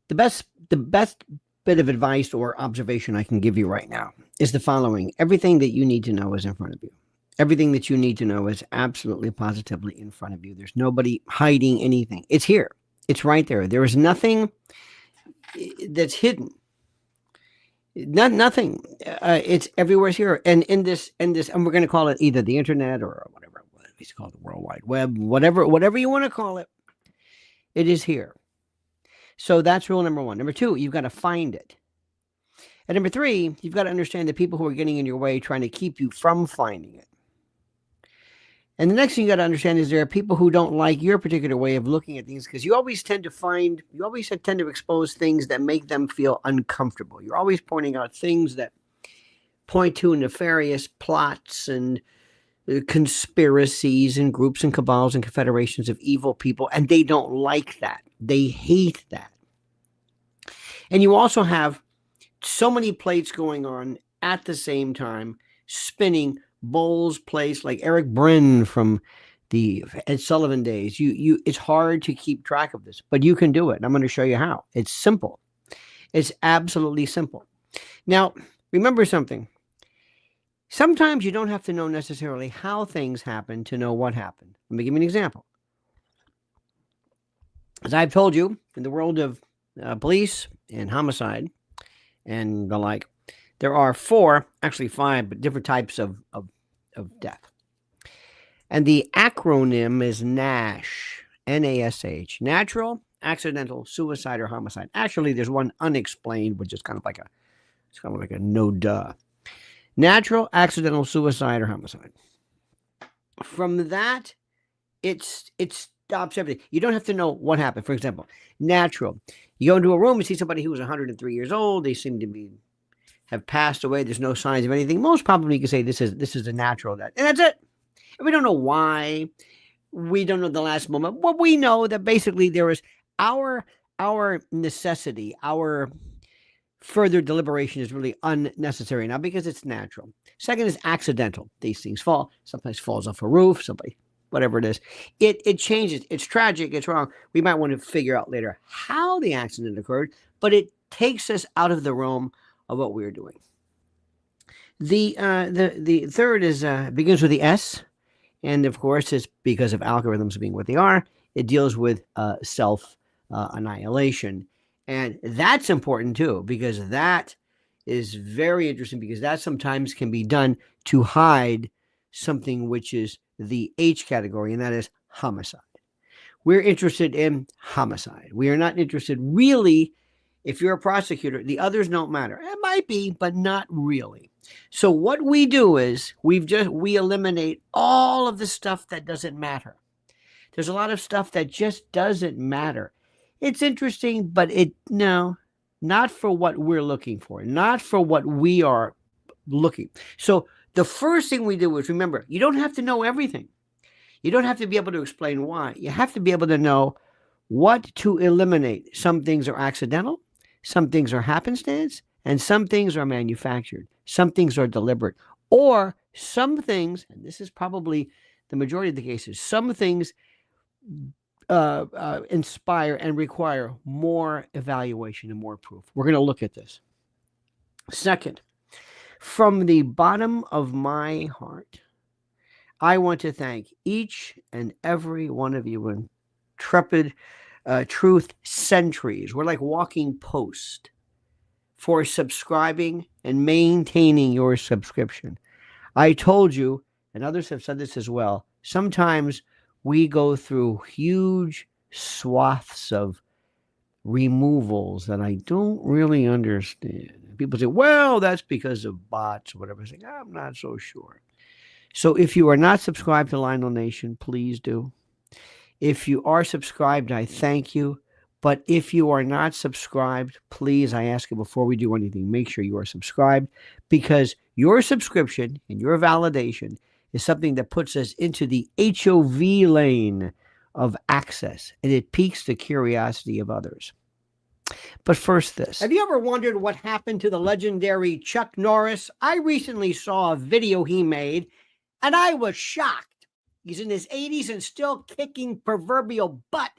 the best bit of advice or observation I can give you right now is the following. Everything that you need to know is in front of you. Everything that you need to know is absolutely positively in front of you. There's nobody hiding anything. It's here. It's right there. There is nothing that's hidden. Nothing. It's everywhere here. And in this, and we're going to call it either the internet or whatever it's called, the World Wide Web, whatever you want to call it. It is here. So that's rule number one. Number two, you've got to find it. And number three, you've got to understand the people who are getting in your way, trying to keep you from finding it. And the next thing you got to understand is there are people who don't like your particular way of looking at things because you always tend to expose things that make them feel uncomfortable. You're always pointing out things that point to nefarious plots and conspiracies and groups and cabals and confederations of evil people, and they don't like that. They hate that. And you also have so many plates going on at the same time, spinning. Bowls place like Eric Brin from the Ed Sullivan days. It's hard to keep track of this, but you can do it. And I'm going to show you how. It's simple. It's absolutely simple. Now, remember something. Sometimes you don't have to know necessarily how things happen to know what happened. Let me give you an example. As I've told you, in the world of police and homicide and the like, there are actually five, but different types of death. And the acronym is NASH, N-A-S-H, natural, accidental, suicide, or homicide. Actually, there's one unexplained, which is kind of like a no duh. Natural, accidental, suicide, or homicide. From that, it stops everything. You don't have to know what happened. For example, natural. You go into a room and see somebody who was 103 years old. They seem to have passed away. There's no signs of anything. Most probably you can say this is a natural death. And that's it. And we don't know why. We don't know the last moment. Well, we know that basically there is our necessity, our further deliberation is really unnecessary now because it's natural. Second is accidental. These things fall. Sometimes falls off a roof, somebody, whatever it is. It changes. It's tragic. It's wrong. We might want to figure out later how the accident occurred, but it takes us out of the realm of what we're doing. The third is begins with the S, and of course it's because of algorithms being what they are. It deals with self annihilation, and that's important too because that is very interesting because that sometimes can be done to hide something which is the H category, and that is homicide. We're interested in homicide. We are not interested really. If you're a prosecutor, the others don't matter. It might be, but not really. So what we do is we eliminate all of the stuff that doesn't matter. There's a lot of stuff that just doesn't matter. It's interesting, but not for what we're looking for, not for what we are looking. So the first thing we do is remember, you don't have to know everything. You don't have to be able to explain why. You have to be able to know what to eliminate. Some things are accidental. Some things are happenstance, and some things are manufactured. Some things are deliberate. Or some things, and this is probably the majority of the cases, some things inspire and require more evaluation and more proof. We're going to look at this. Second, from the bottom of my heart, I want to thank each and every one of you intrepid truth sentries. We're like walking post for subscribing and maintaining your subscription. I told you, and others have said this as well, sometimes we go through huge swaths of removals that I don't really understand. People say, well, that's because of bots or whatever. I say, I'm not so sure. So if you are not subscribed to Lionel Nation, please do. If you are subscribed, I thank you. But if you are not subscribed, please, I ask you before we do anything, make sure you are subscribed because your subscription and your validation is something that puts us into the HOV lane of access, and it piques the curiosity of others. But first this. Have you ever wondered what happened to the legendary Chuck Norris? I recently saw a video he made, and I was shocked. He's in his 80s and still kicking proverbial butt.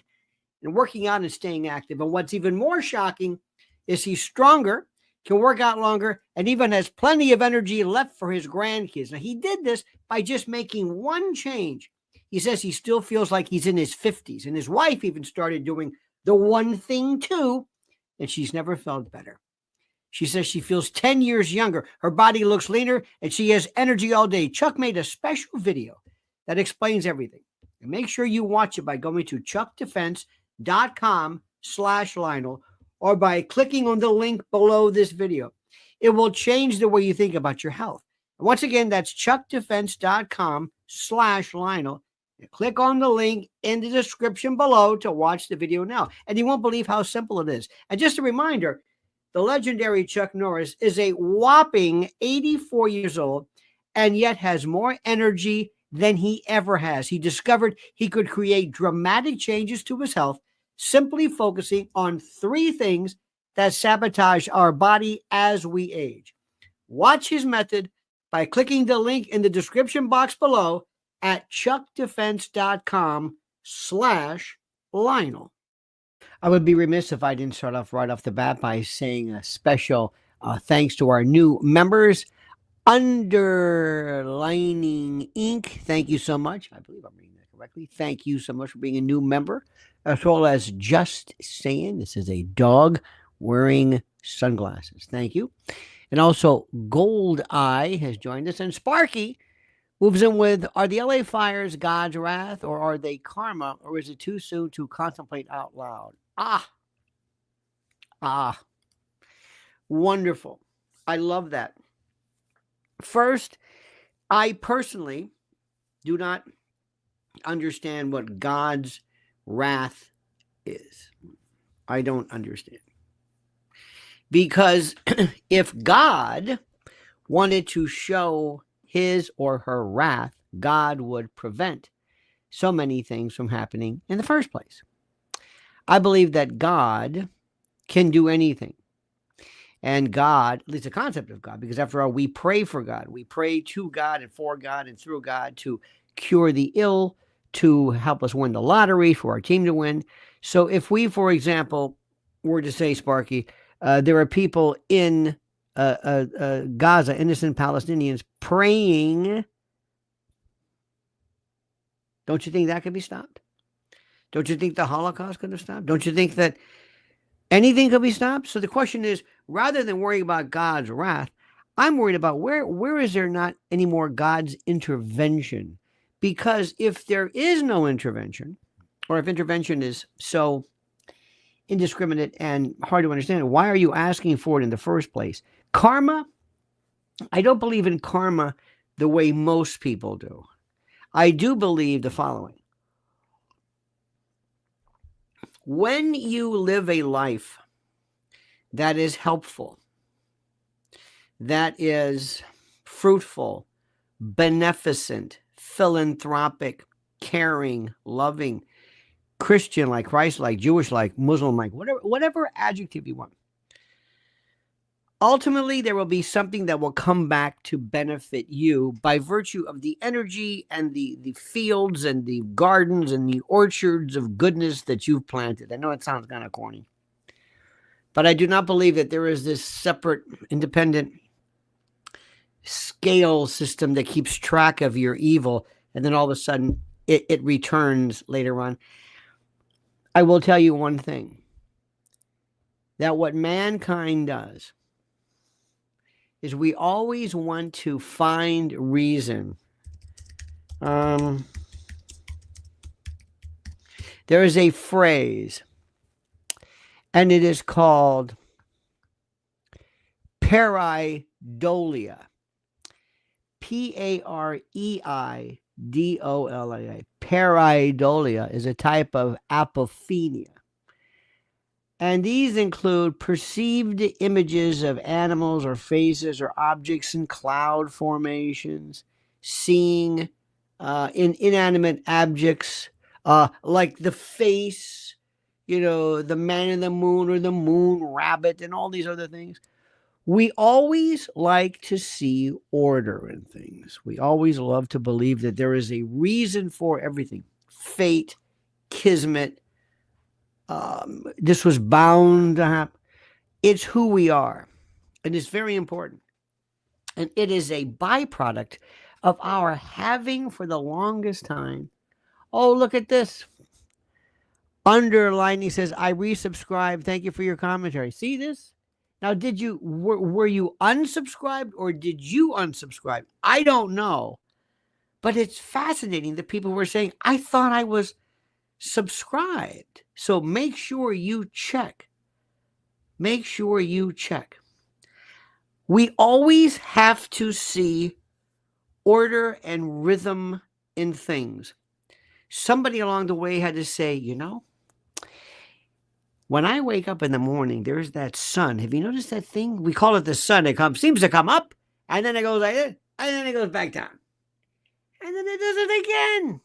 and working out and staying active. And what's even more shocking is he's stronger, can work out longer, and even has plenty of energy left for his grandkids. Now, he did this by just making one change. He says he still feels like he's in his 50s, and his wife even started doing the one thing too, and she's never felt better. She says she feels 10 years younger. Her body looks leaner, and she has energy all day. Chuck made a special video that explains everything. And make sure you watch it by going to chuckdefense.com/Lionel or by clicking on the link below this video. It will change the way you think about your health. And once again, that's chuckdefense.com/Lionel. Click on the link in the description below to watch the video now. And you won't believe how simple it is. And just a reminder, the legendary Chuck Norris is a whopping 84 years old and yet has more energy than he ever has. He discovered he could create dramatic changes to his health simply focusing on 3 things that sabotage our body as we age. Watch his method by clicking the link in the description box below at chuckdefense.com/Lionel. I would be remiss if I didn't start off right off the bat by saying a special thanks to our new members. Underlining Inc. Thank you so much. I believe I'm reading that correctly. Thank you so much for being a new member. As well as Just Saying. This is a dog wearing sunglasses. Thank you. And also Gold Eye has joined us. And Sparky moves in with, are the LA fires God's wrath or are they karma, or is it too soon to contemplate out loud? Wonderful. I love that. First, I personally do not understand what God's wrath is. I don't understand. Because if God wanted to show his or her wrath, God would prevent so many things from happening in the first place. I believe that God can do anything. And God, at least the concept of God, because after all, we pray for God. We pray to God and for God and through God to cure the ill, to help us win the lottery, for our team to win. So if we, for example, were to say, Sparky, there are people in Gaza, innocent Palestinians, praying, don't you think that could be stopped? Don't you think the Holocaust could have stopped? Don't you think that anything could be stopped? So the question is, rather than worrying about God's wrath, I'm worried about where is there not any more God's intervention? Because if there is no intervention, or if intervention is so indiscriminate and hard to understand, why are you asking for it in the first place? Karma, I don't believe in karma the way most people do. I do believe the following. When you live a life that is helpful, that is fruitful, beneficent, philanthropic, caring, loving, Christian-like, Christ-like, Jewish-like, Muslim-like, whatever adjective you want. Ultimately, there will be something that will come back to benefit you by virtue of the energy and the fields and the gardens and the orchards of goodness that you've planted. I know it sounds kind of corny, but I do not believe that there is this separate, independent scale system that keeps track of your evil, and then all of a sudden it returns later on. I will tell you one thing, that what mankind does is we always want to find reason. There is a phrase, and it is called pareidolia. Pareidolia. Pareidolia is a type of apophenia. And these include perceived images of animals or faces or objects in cloud formations, seeing in inanimate objects like the face, the man in the moon or the moon rabbit and all these other things. We always like to see order in things. We always love to believe that there is a reason for everything. Fate, kismet, this was bound to happen. It's who we are. And it's very important. And it is a byproduct of our having for the longest time. Oh, look at this. Underlining says, I resubscribe. Thank you for your commentary. See this? Now, were you unsubscribed or did you unsubscribe? I don't know. But it's fascinating that people were saying, I thought I was subscribed. So make sure you check. Make sure you check. We always have to see order and rhythm in things. Somebody along the way had to say, you know, when I wake up in the morning, there's that sun. Have you noticed that thing? We call it the sun. It seems to come up, and then it goes like this, and then it goes back down. And then it does it again.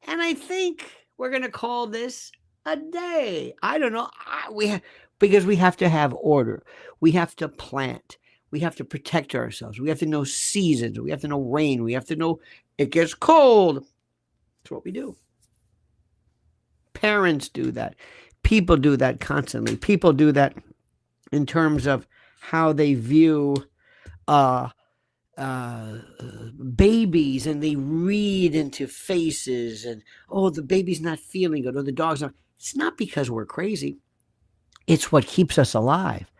And I think we're going to call this a day. I don't know. Because we have to have order. We have to plant. We have to protect ourselves. We have to know seasons. We have to know rain. We have to know it gets cold. That's what we do. Parents do that. People do that constantly. People do that in terms of how they view babies, and they read into faces, and the baby's not feeling good, or the dog's not. It's not because we're crazy. It's what keeps us alive.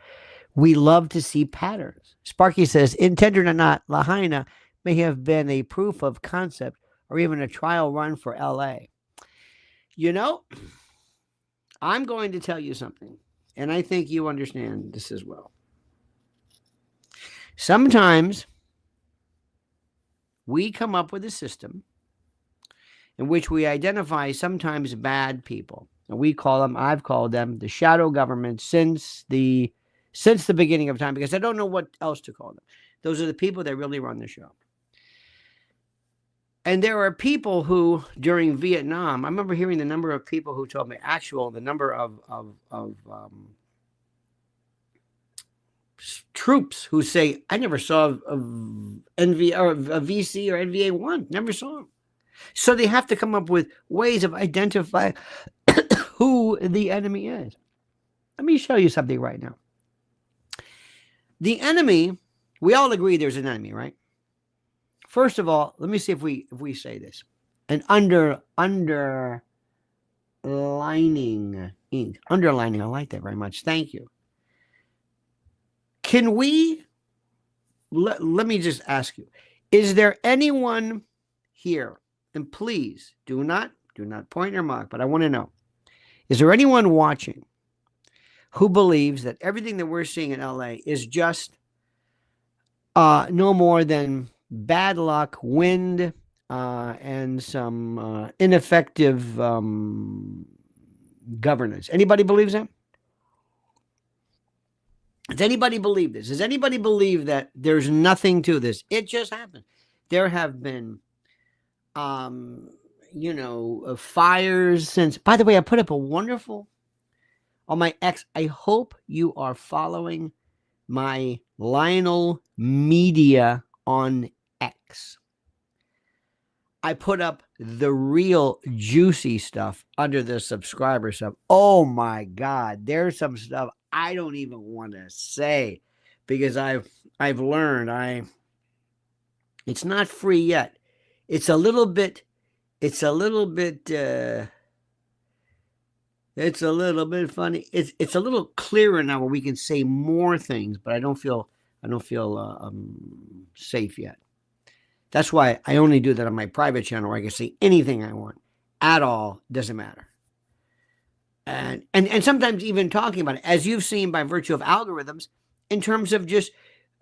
We love to see patterns. Sparky says, intended or not, Lahaina may have been a proof of concept or even a trial run for LA. You know, I'm going to tell you something, and I think you understand this as well. Sometimes we come up with a system in which we identify sometimes bad people. And I've called them the shadow government since the beginning of time, because I don't know what else to call them. Those are the people that really run the show. And there are people who, during Vietnam, I remember hearing the number of people who told me the number of troops who say, I never saw a VC or NVA-1, never saw them. So they have to come up with ways of identifying who the enemy is. Let me show you something right now. The enemy, we all agree there's an enemy, right? First of all, let me see if we say this. An underlining ink. Underlining, I like that very much. Thank you. Can we, let me just ask you, is there anyone here, and please do not point or mock, but I want to know, is there anyone watching who believes that everything that we're seeing in LA is just no more than bad luck, wind, and some ineffective governance? Anybody believes that? Does anybody believe this? Does anybody believe that there's nothing to this? It just happened. There have been, fires since. By the way, I put up a wonderful on my X. I hope you are following my Lionel media on X. I put up the real juicy stuff under the subscriber stuff. Oh my God, there's some stuff I don't even want to say, because I've learned it's not free yet. It's a little bit funny. It's a little clearer now where we can say more things, but I don't feel safe yet. That's why I only do that on my private channel, where I can say anything I want at all. Doesn't matter. And sometimes even talking about it, as you've seen by virtue of algorithms, in terms of just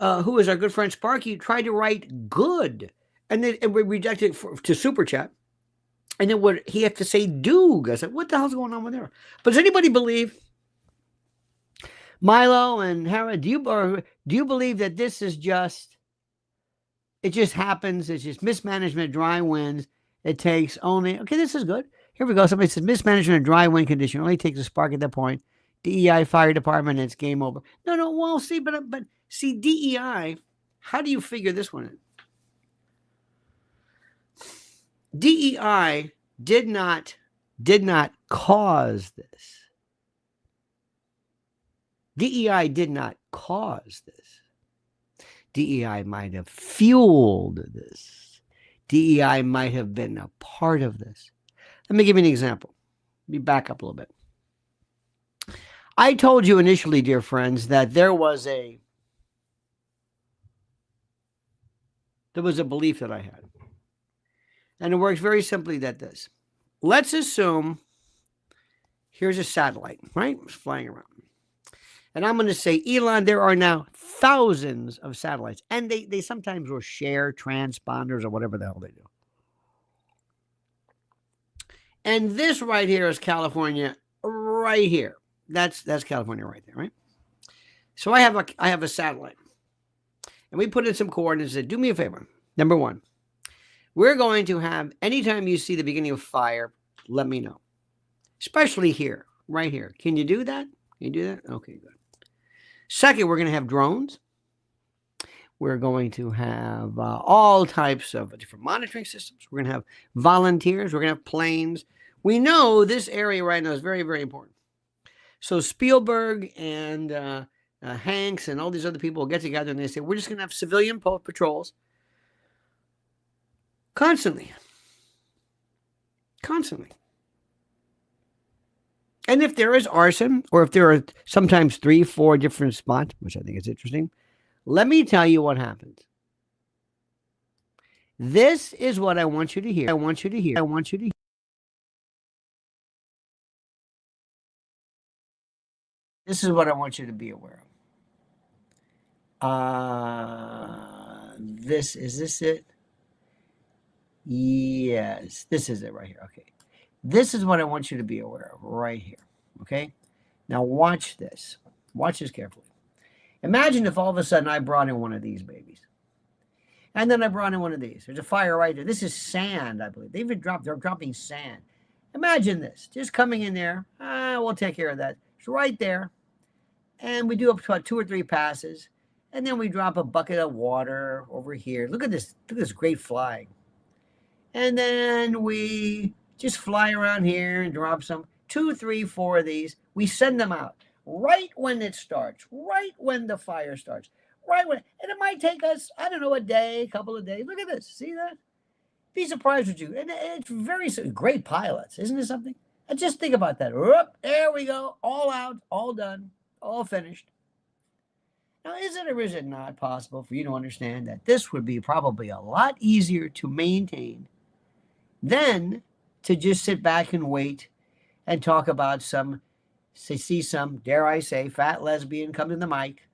who is our good friend Sparky tried to write good, and then we rejected to super chat, and then what he had to say Doog. I said, what the hell's going on with there? But does anybody believe, Milo and Hera, do you believe that this is it just happens, it's just mismanagement, dry winds, it takes only, okay, this is good. Here we go. Somebody says mismanagement, dry wind condition only takes a spark at that point. DEI, fire department, and it's game over. No. Well, see, but see, DEI, how do you figure this one in? DEI did not did not cause this. DEI did not cause this. DEI might have fueled this. DEI might have been a part of this. Let me give you an example. Let me back up a little bit. I told you initially, dear friends, that there was a belief that I had. And it works very simply that this. Let's assume here's a satellite, right? It's flying around. And I'm going to say, Elon, there are now thousands of satellites. And they sometimes will share transponders or whatever the hell they do. And this right here is California right here. That's California right there, right? So I have a satellite. And we put in some coordinates and said, do me a favor. Number one, we're going to have, anytime you see the beginning of fire, let me know. Especially here, right here. Can you do that? Can you do that? Okay, good. Second, we're going to have drones. We're going to have all types of different monitoring systems. We're going to have volunteers. We're going to have planes. We know this area right now is very, very important. So Spielberg and Hanks and all these other people will get together and they say, we're just going to have civilian patrols constantly. Constantly. And if there is arson, or if there are sometimes 3, 4 different spots, which I think is interesting, let me tell you what happens. This is what I want you to hear. I want you to hear. I want you to hear. This is what I want you to be aware of. Is this it? Yes, this is it right here. Okay. This is what I want you to be aware of right here. Okay. Now watch this. Watch this carefully. Imagine if all of a sudden I brought in one of these babies. And then I brought in one of these. There's a fire right there. This is sand, I believe. They're dropping sand. Imagine this. Just coming in there. We'll take care of that. It's right there. And we do about 2 or 3 passes. And then we drop a bucket of water over here. Look at this. Look at this great flying. And then we just fly around here and drop some 2, 3, 4 of these. We send them out right when it starts, right when the fire starts, right when, and it might take us, I don't know, a day, a couple of days. Look at this. See that? Be surprised with you. And it's very great pilots. Isn't it something? And just think about that. Whoop, there we go. All out, all done, all finished. Now, is it or is it not possible for you to understand that this would be probably a lot easier to maintain than to just sit back and wait and talk about see some, dare I say, fat lesbian come to the mic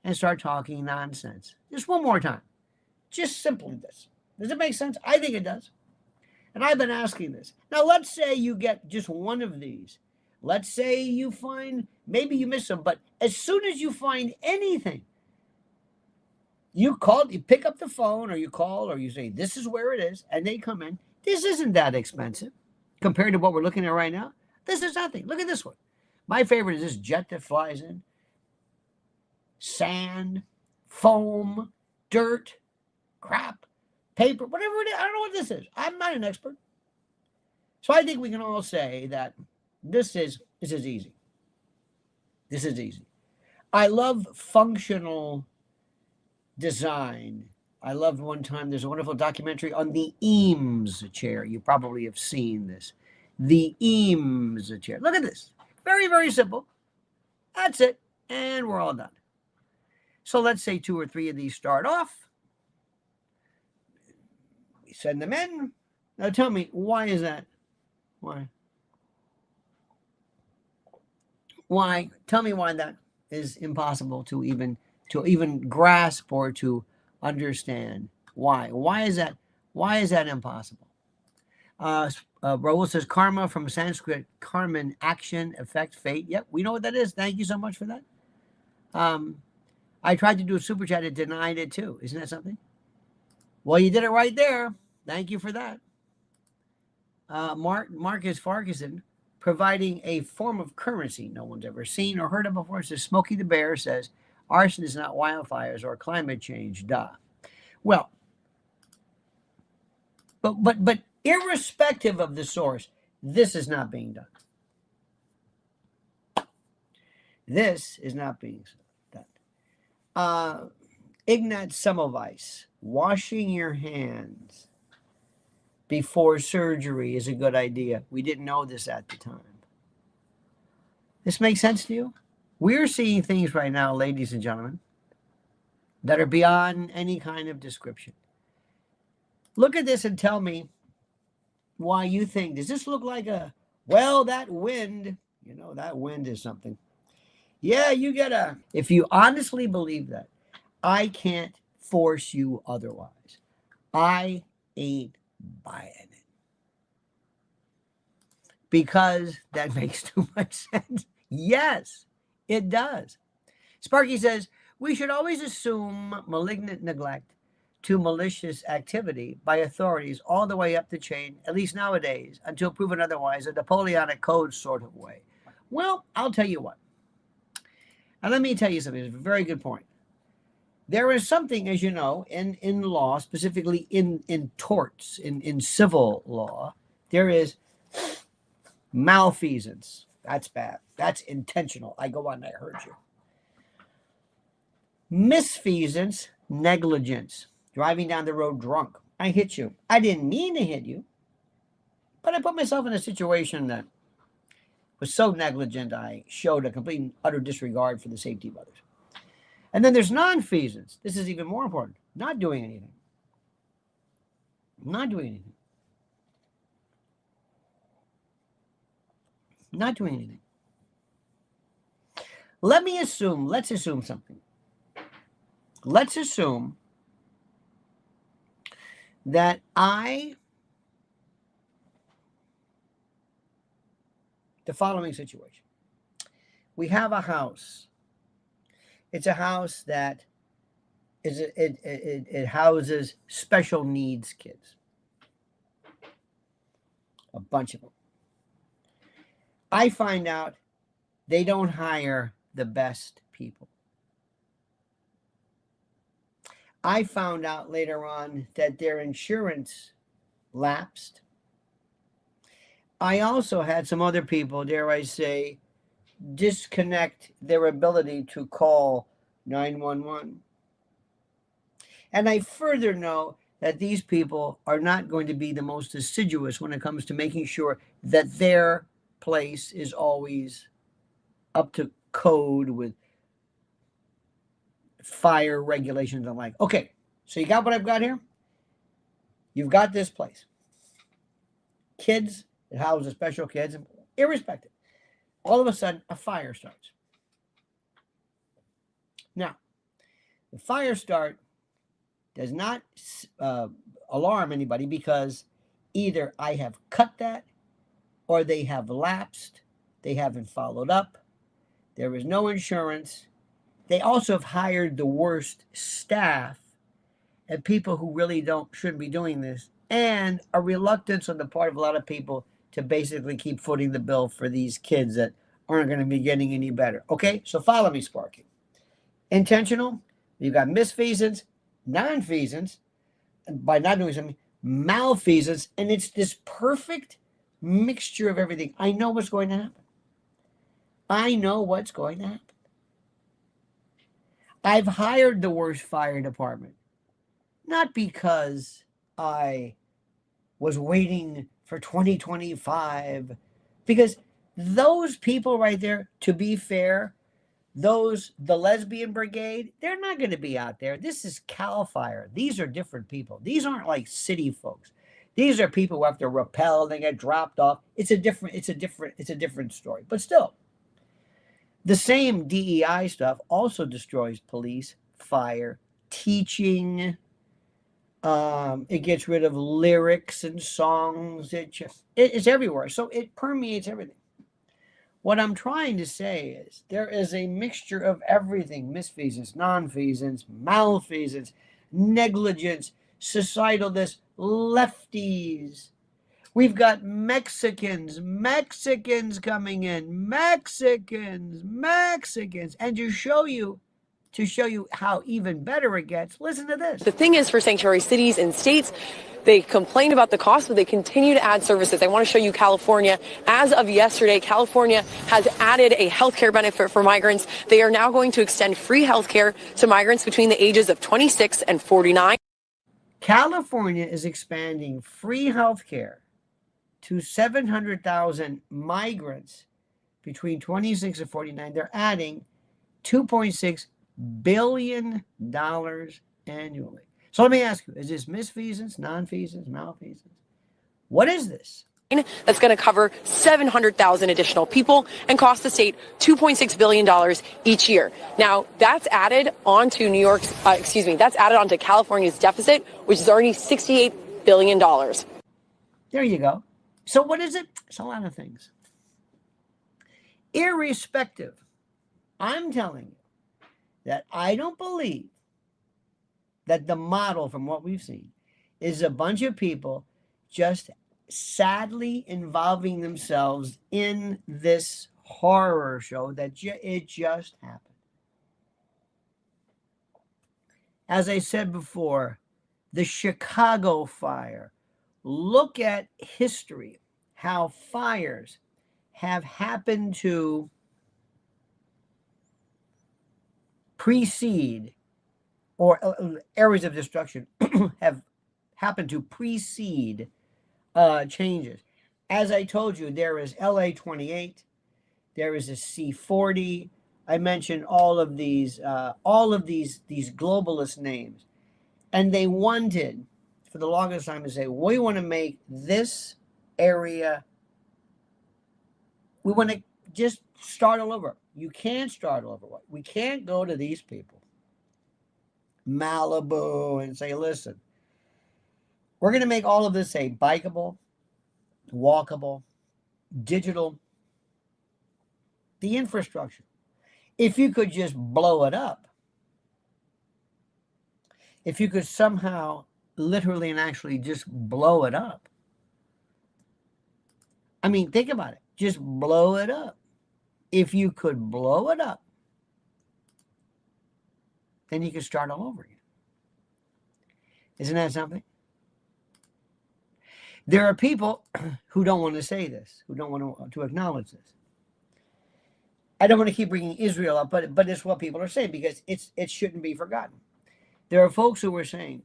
and start talking nonsense. Just one more time. Just simply this. Does it make sense? I think it does. And I've been asking this. Now, let's say you get just one of these. Let's say you find, maybe you miss them, but as soon as you find anything, you pick up the phone or you call or you say, this is where it is, and they come in. This isn't that expensive compared to what we're looking at right now. This is nothing. Look at this one. My favorite is this jet that flies in. Sand, foam, dirt, crap, paper, whatever it is. I don't know what this is. I'm not an expert. So I think we can all say that this is easy. This is easy. I love functional design. I loved one time, there's a wonderful documentary on the Eames chair. You probably have seen this. The Eames chair. Look at this. Very, very simple. That's it. And we're all done. So let's say 2 or 3 of these start off. We send them in. Now tell me, why is that? Why? Why? Tell me why that is impossible to even grasp or to understand. Why? Why is that? Why is that impossible? Raul says karma from Sanskrit, karman, action, effect, fate. Yep, we know what that is. Thank you so much for that. I tried to do a super chat. It denied it too. Isn't that something? Well, you did it right there. Thank you for that. Marcus Farquharson, providing a form of currency no one's ever seen or heard of before. Says Smokey the Bear says, arson is not wildfires or climate change. Duh. Well, but irrespective of the source, This is not being done. This is not being done. Ignat Semmelweis, washing your hands before surgery is a good idea. We didn't know this at the time. This makes sense to you? We're seeing things right now, ladies and gentlemen, that are beyond any kind of description. Look at this and tell me why you think, does this look like well, that wind, that wind is something. Yeah, you gotta, if you honestly believe that, I can't force you otherwise. I ain't buying it. Because that makes too much sense. Yes, it does. Sparky says, we should always assume malignant neglect to malicious activity by authorities all the way up the chain, at least nowadays, until proven otherwise, a Napoleonic code sort of way. Well, I'll tell you what. And let me tell you something. It's a very good point. There is something, as you know, in law, specifically in torts, in civil law, there is malfeasance. That's bad. That's intentional. I go on and I hurt you. Misfeasance, negligence. Driving down the road drunk. I hit you. I didn't mean to hit you, but I put myself in a situation that was so negligent I showed a complete and utter disregard for the safety of others. And then there's nonfeasance. This is even more important. Not doing anything. Not doing anything. Not doing anything. Let's assume something. Let's assume that the following situation. We have a house. It's a house that it houses special needs kids. A bunch of them. I find out they don't hire the best people. I found out later on that their insurance lapsed. I also had some other people, dare I say, disconnect their ability to call 911. And I further know that these people are not going to be the most assiduous when it comes to making sure that their place is always up to code with fire regulations and the like. Okay, so you got what I've got here? You've got this place. Kids, it houses special kids, irrespective. All of a sudden, a fire starts. Now, the fire start does not alarm anybody because either I have cut that or they have lapsed, they haven't followed up, there is no insurance. They also have hired the worst staff and people who really shouldn't be doing this, and a reluctance on the part of a lot of people to basically keep footing the bill for these kids that aren't going to be getting any better. Okay, so follow me, Sparky. Intentional, you've got misfeasance, nonfeasance, by not doing something, malfeasance, and it's this perfect mixture of everything. I know what's going to happen. I know what's going to happen. I've hired the worst fire department, not because I was waiting for 2025, because those people right there, to be fair, the lesbian brigade, they're not going to be out there. This is CAL FIRE. These are different people. These aren't like city folks. These are people who have to rappel, they get dropped off. It's a different story. But still, the same DEI stuff also destroys police, fire, teaching. It gets rid of lyrics and songs. It's everywhere. So it permeates everything. What I'm trying to say is there is a mixture of everything: misfeasance, nonfeasance, malfeasance, negligence, societal this, lefties. We've got Mexicans coming in, Mexicans. And to show you to show you how even better it gets, listen to this. The thing is, for sanctuary cities and states, they complain about the cost, but they continue to add services. I want to show you California. As of yesterday, California has added a health care benefit for migrants. They are now going to extend free health care to migrants between the ages of 26 and 49. California is expanding free health care to 700,000 migrants between 26 and 49. They're adding $2.6 billion annually. So let me ask you, is this misfeasance, nonfeasance, malfeasance? What is this? That's going to cover 700,000 additional people and cost the state $2.6 billion each year. Now, that's added onto that's added onto California's deficit, which is already $68 billion. There you go. So what is it? It's a lot of things. Irrespective, I'm telling you that I don't believe that the model from what we've seen is a bunch of people just sadly involving themselves in this horror show that it just happened. As I said before, the Chicago fire. Look at history, how fires have happened to precede, or areas of destruction have happened to precede changes. As I told you, there is LA 28, there is a C40. I mentioned all of these globalist names, and they wanted, for the longest time, to say, we want to make this area, we want to just start all over. You can't start all over. We can't go to these people, Malibu, and say, listen, we're going to make all of this say bikeable, walkable, digital, the infrastructure. If you could just blow it up, if you could somehow literally and actually just blow it up. I mean, think about it. Just blow it up. If you could blow it up, then you could start all over again. Isn't that something? There are people who don't want to say this, who don't want to acknowledge this. I don't want to keep bringing Israel up, but it's what people are saying because it shouldn't be forgotten. There are folks who are saying,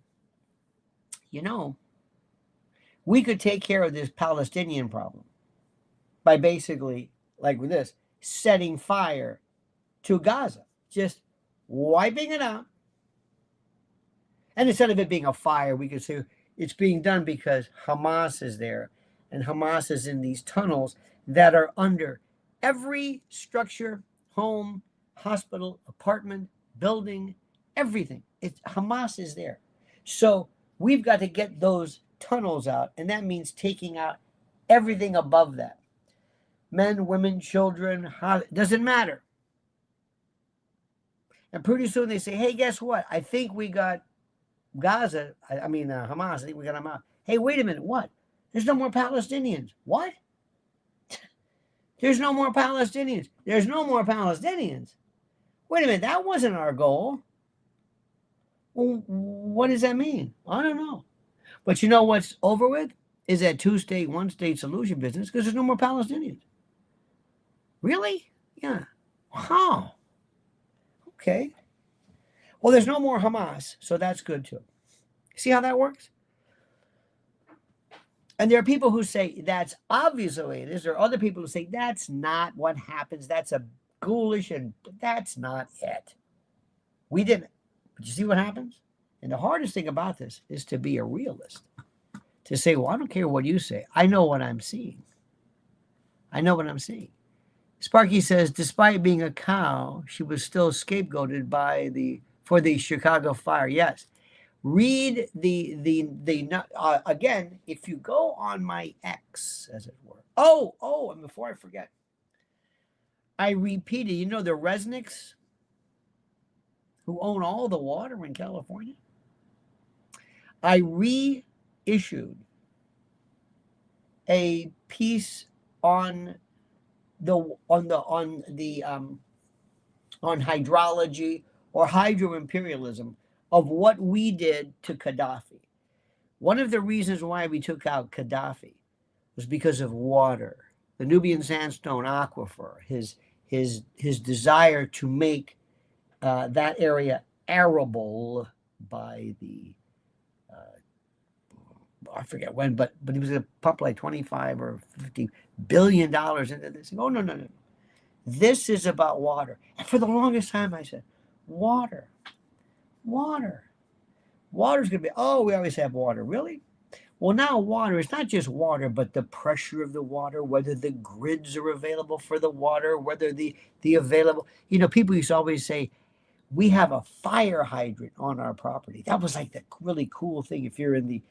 you know, we could take care of this Palestinian problem by basically, like with this, setting fire to Gaza, just wiping it out. And instead of it being a fire, we could say it's being done because Hamas is there, and Hamas is in these tunnels that are under every structure, home, hospital, apartment, building, everything. Hamas is there. So we've got to get those tunnels out, and that means taking out everything above that. Men, women, children, doesn't matter. And pretty soon they say, hey, guess what? I think we got Gaza, Hamas, I think we got them out. Hey, wait a minute, what? There's no more Palestinians. What? There's no more Palestinians. There's no more Palestinians. Wait a minute, that wasn't our goal. Well, what does that mean? I don't know. But you know what's over with? Is that two-state, one-state solution business because there's no more Palestinians. Really? Yeah. Wow. Okay. Well, there's no more Hamas, so that's good too. See how that works? And there are people who say that's obviously the way it is. There are other people who say that's not what happens. That's a ghoulish, and that's not it. We didn't. But you see what happens? And the hardest thing about this is to be a realist. To say, well, I don't care what you say. I know what I'm seeing. I know what I'm seeing. Sparky says, despite being a cow, she was still scapegoated for the Chicago fire. Yes. Read again, if you go on my X, as it were. Oh, and before I forget, I repeated, you know, the Resnicks who own all the water in California? I reissued a piece on hydrology, or hydro imperialism of what we did to Gaddafi. One of the reasons why we took out Gaddafi was because of water, the Nubian sandstone aquifer, his desire to make that area arable by the I forget when, but he was going to pump like 25 or 50 billion dollars into this. Oh, no, no, no. This is about water. And for the longest time, I said, water. Water's going to be, oh, we always have water. Really? Well, now water is not just water, but the pressure of the water, whether the grids are available for the water, whether the available, people used to always say, we have a fire hydrant on our property. That was like the really cool thing if you're in the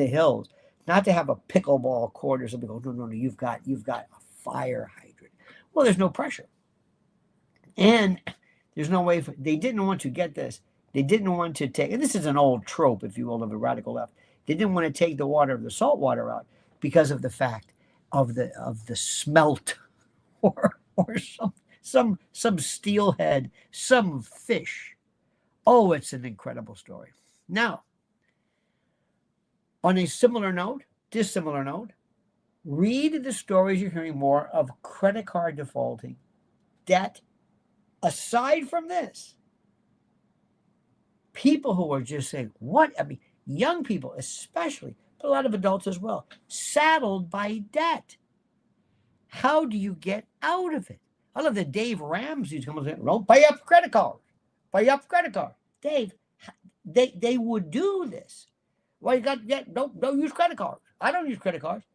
hills, not to have a pickleball court or something. Oh, no, you've got a fire hydrant. Well, there's no pressure. And there's no way they didn't want to get this. They didn't want to take, and this is an old trope, if you will, of the radical left. They didn't want to take the water of the salt water out because of the fact of the smelt or some steelhead, some fish. Oh, it's an incredible story. Now, on a dissimilar note, read the stories you're hearing more of credit card defaulting, debt. Aside from this, people who are just saying, what? I mean, young people especially, but a lot of adults as well, saddled by debt. How do you get out of it? I love that Dave Ramsey's coming and saying, don't pay up credit cards. Pay up credit cards. Dave, they would do this. Well, you got don't use credit cards. I don't use credit cards.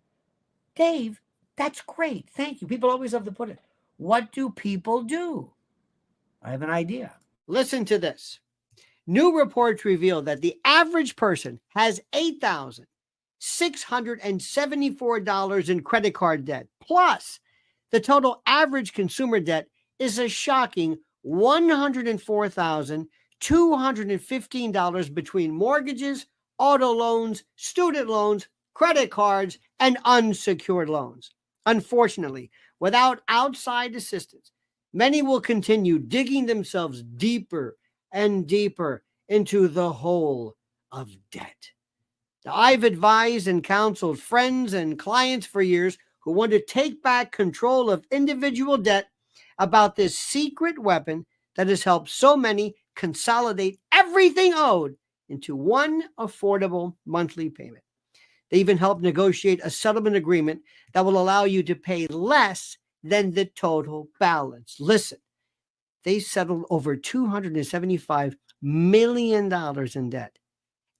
Dave, that's great. Thank you. People always have to put it. What do people do? I have an idea. Listen to this. New reports reveal that the average person has $8,674 in credit card debt. Plus, the total average consumer debt is a shocking $104,215 between mortgages, auto loans, student loans, credit cards, and unsecured loans. Unfortunately, without outside assistance, many will continue digging themselves deeper and deeper into the hole of debt. I've advised and counseled friends and clients for years who want to take back control of individual debt about this secret weapon that has helped so many consolidate everything owed into one affordable monthly payment. They even helped negotiate a settlement agreement that will allow you to pay less than the total balance. Listen, they settled over $275 million in debt,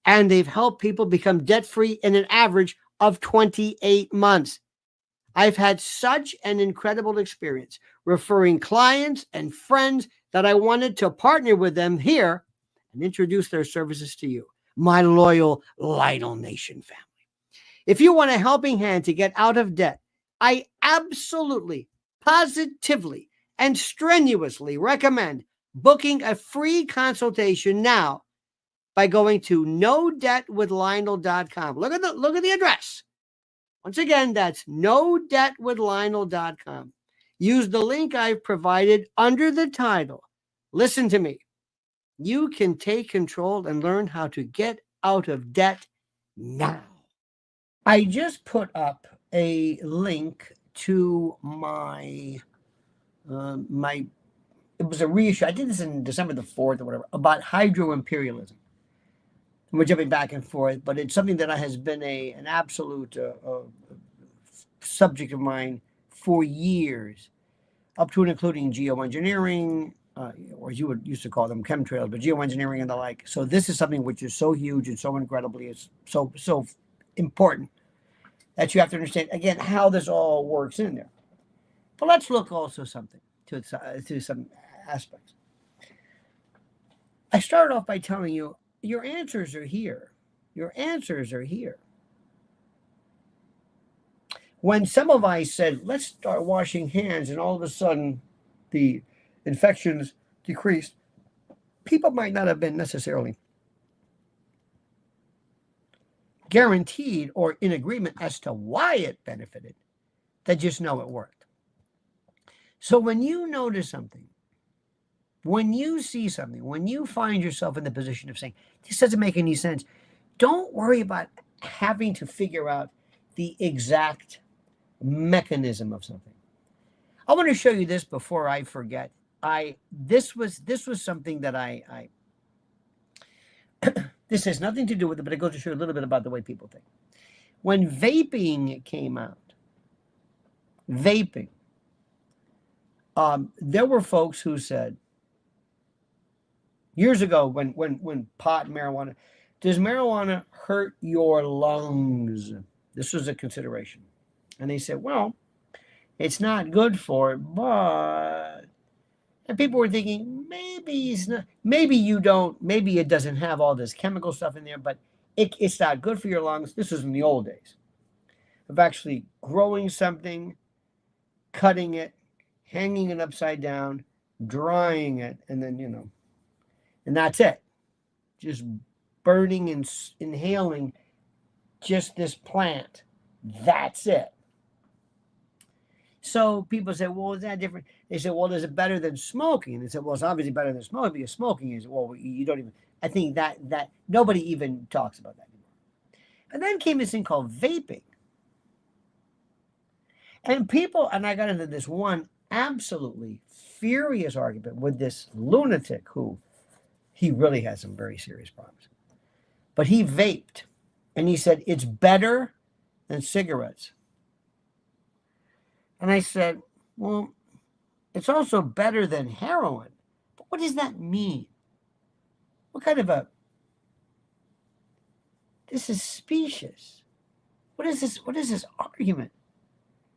and they've helped people become debt-free in an average of 28 months. I've had such an incredible experience referring clients and friends that I wanted to partner with them here and introduce their services to you, my loyal Lionel Nation family. If you want a helping hand to get out of debt, I absolutely, positively, and strenuously recommend booking a free consultation now by going to nodebtwithlionel.com. Look at the address. Once again, that's nodebtwithlionel.com. Use the link I've provided under the title. Listen to me. You can take control and learn how to get out of debt now. I just put up a link to my it was a reissue. I did this in December the 4th or whatever, about hydro imperialism. We're jumping back and forth, but it's something that has been an absolute subject of mine for years, up to and including geoengineering, or as you would used to call them chemtrails, but geoengineering and the like. So this is something which is so huge and so incredibly, it's so important that you have to understand, again, how this all works in there. But let's look also something to some aspects. I started off by telling you, your answers are here. Your answers are here. When Semmelweis said, let's start washing hands, and all of a sudden the infections decreased, people might not have been necessarily guaranteed or in agreement as to why it benefited. They just know it worked. So when you notice something when you see something, when you find yourself in the position of saying, this doesn't make any sense, don't worry about having to figure out the exact mechanism of something. I want to show you this before I forget. This was something that I this has nothing to do with it, but it goes to show you a little bit about the way people think. When vaping came out, there were folks who said years ago when pot and marijuana, does marijuana hurt your lungs? This was a consideration. And they said, well, it's not good for it, but... And people were thinking, maybe it's not, maybe it doesn't have all this chemical stuff in there, but it's not good for your lungs. This was in the old days of actually growing something, cutting it, hanging it upside down, drying it, and then, and that's it. Just burning and inhaling just this plant. That's it. So people say, well, is that different? They say, well, is it better than smoking? And they said, well, it's obviously better than smoking because smoking is, well, you don't even, I think that nobody even talks about that anymore. And then came this thing called vaping. And I got into this one absolutely furious argument with this lunatic who, he really has some very serious problems. But he vaped and he said, it's better than cigarettes. And I said, well, it's also better than heroin. But what does that mean? What kind of this is specious. What is this? What is this argument?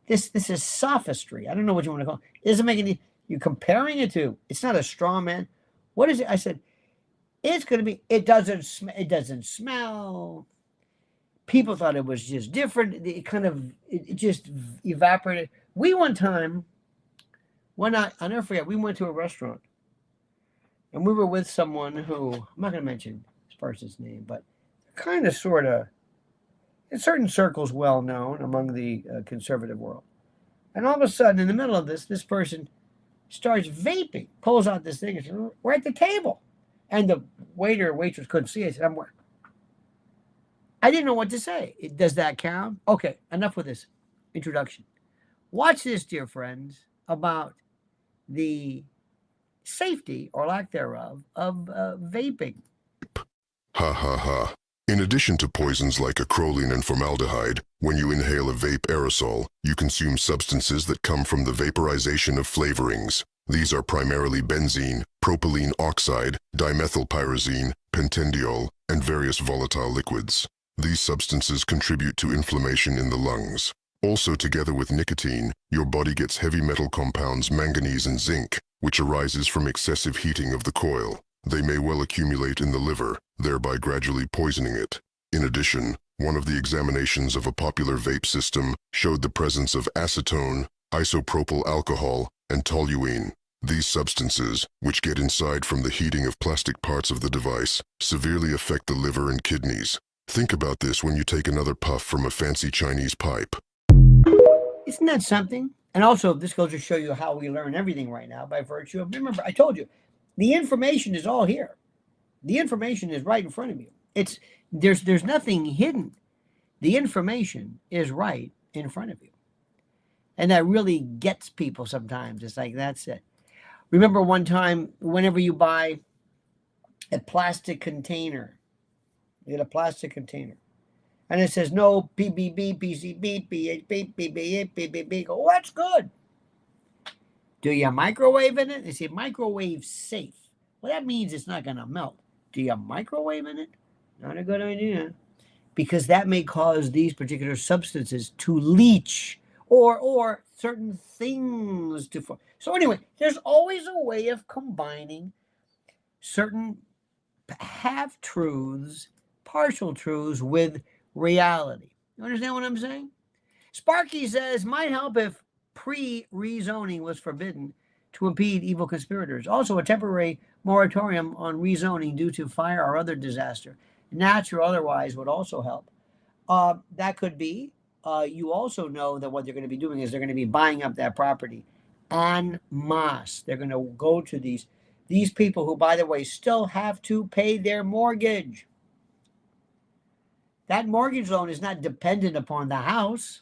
This is sophistry. I don't know what you want to call it. It doesn't make any, you're comparing it to, it's not a straw man. What is it? I said, it's going to be, it doesn't smell. People thought it was just different. It just evaporated. We one time, I'll never forget, we went to a restaurant and we were with someone who, I'm not going to mention this person's name, but kind of sort of, in certain circles, well known among the conservative world. And all of a sudden, in the middle of this person starts vaping, pulls out this thing, and says, we're at the table. And the waiter or waitress couldn't see it. I didn't know what to say. Does that count? Okay, enough with this introduction. Watch this, dear friends, about the safety or lack thereof of vaping. Ha ha ha. In addition to poisons like acrolein and formaldehyde, when you inhale a vape aerosol, you consume substances that come from the vaporization of flavorings. These are primarily benzene, propylene oxide, dimethylpyrazine, pentendiol, and various volatile liquids. These substances contribute to inflammation in the lungs. Also, together with nicotine, your body gets heavy metal compounds manganese and zinc, which arises from excessive heating of the coil. They may well accumulate in the liver, thereby gradually poisoning it. In addition, one of the examinations of a popular vape system showed the presence of acetone, isopropyl alcohol, and toluene. These substances, which get inside from the heating of plastic parts of the device, severely affect the liver and kidneys. Think about this when you take another puff from a fancy Chinese pipe. Isn't that something? And also, this goes to show you how we learn everything right now by virtue of, remember, I told you, the information is all here. The information is right in front of you. There's nothing hidden. The information is right in front of you. And that really gets people sometimes. It's like, that's it. Remember one time, whenever you buy a plastic container, you get a plastic container, and it says no PBB, PCB, PHB, PBA, PBB. Go, oh, that's good. Do you microwave in it? They say microwave safe. Well, that means it's not going to melt. Do you microwave in it? Not a good idea. Because that may cause these particular substances to leach or certain things to form. So anyway, there's always a way of combining certain half-truths, partial truths with reality. You understand what I'm saying? Sparky says, might help if pre-rezoning was forbidden to impede evil conspirators. Also, a temporary moratorium on rezoning due to fire or other disaster, natural or otherwise, would also help. That could be. You also know that what they're going to be doing is they're going to be buying up that property en masse. They're going to go to these These people who, by the way, still have to pay their mortgage. That mortgage loan is not dependent upon the house.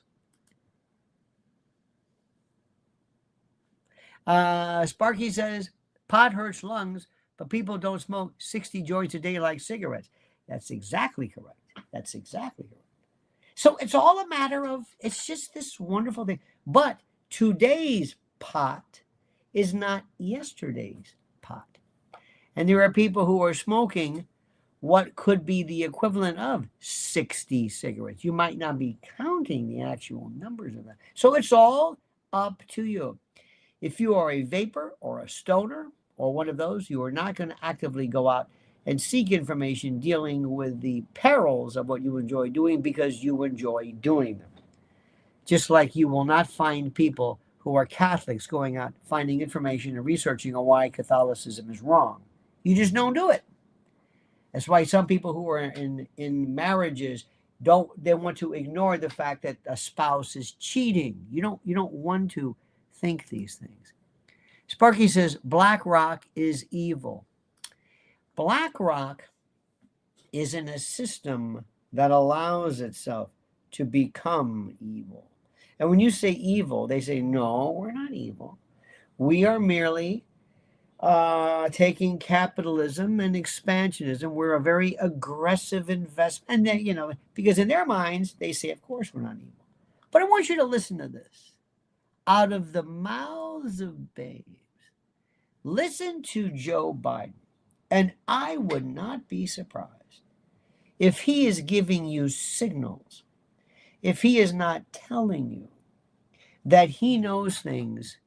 Sparky says, pot hurts lungs, but people don't smoke 60 joints a day like cigarettes. That's exactly correct. That's exactly correct. So it's all a matter of, it's just this wonderful thing. But today's pot is not yesterday's pot. And there are people who are smoking what could be the equivalent of 60 cigarettes. You might not be counting the actual numbers of that. So it's all up to you. If you are a vapor or a stoner or one of those, you are not going to actively go out and seek information dealing with the perils of what you enjoy doing because you enjoy doing them. Just like you will not find people who are Catholics going out finding information and researching on why Catholicism is wrong. You just don't do it. That's why some people who are in marriages they want to ignore the fact that a spouse is cheating. You don't want to think these things. Sparky says BlackRock is evil. BlackRock is in a system that allows itself to become evil. And when you say evil, they say, no, we're not evil. We are merely taking capitalism and expansionism. We're a very aggressive investment. And then, because in their minds, they say, of course, we're not evil. But I want you to listen to this. Out of the mouths of babes, listen to Joe Biden. And I would not be surprised if he is giving you signals, if he is not telling you that he knows things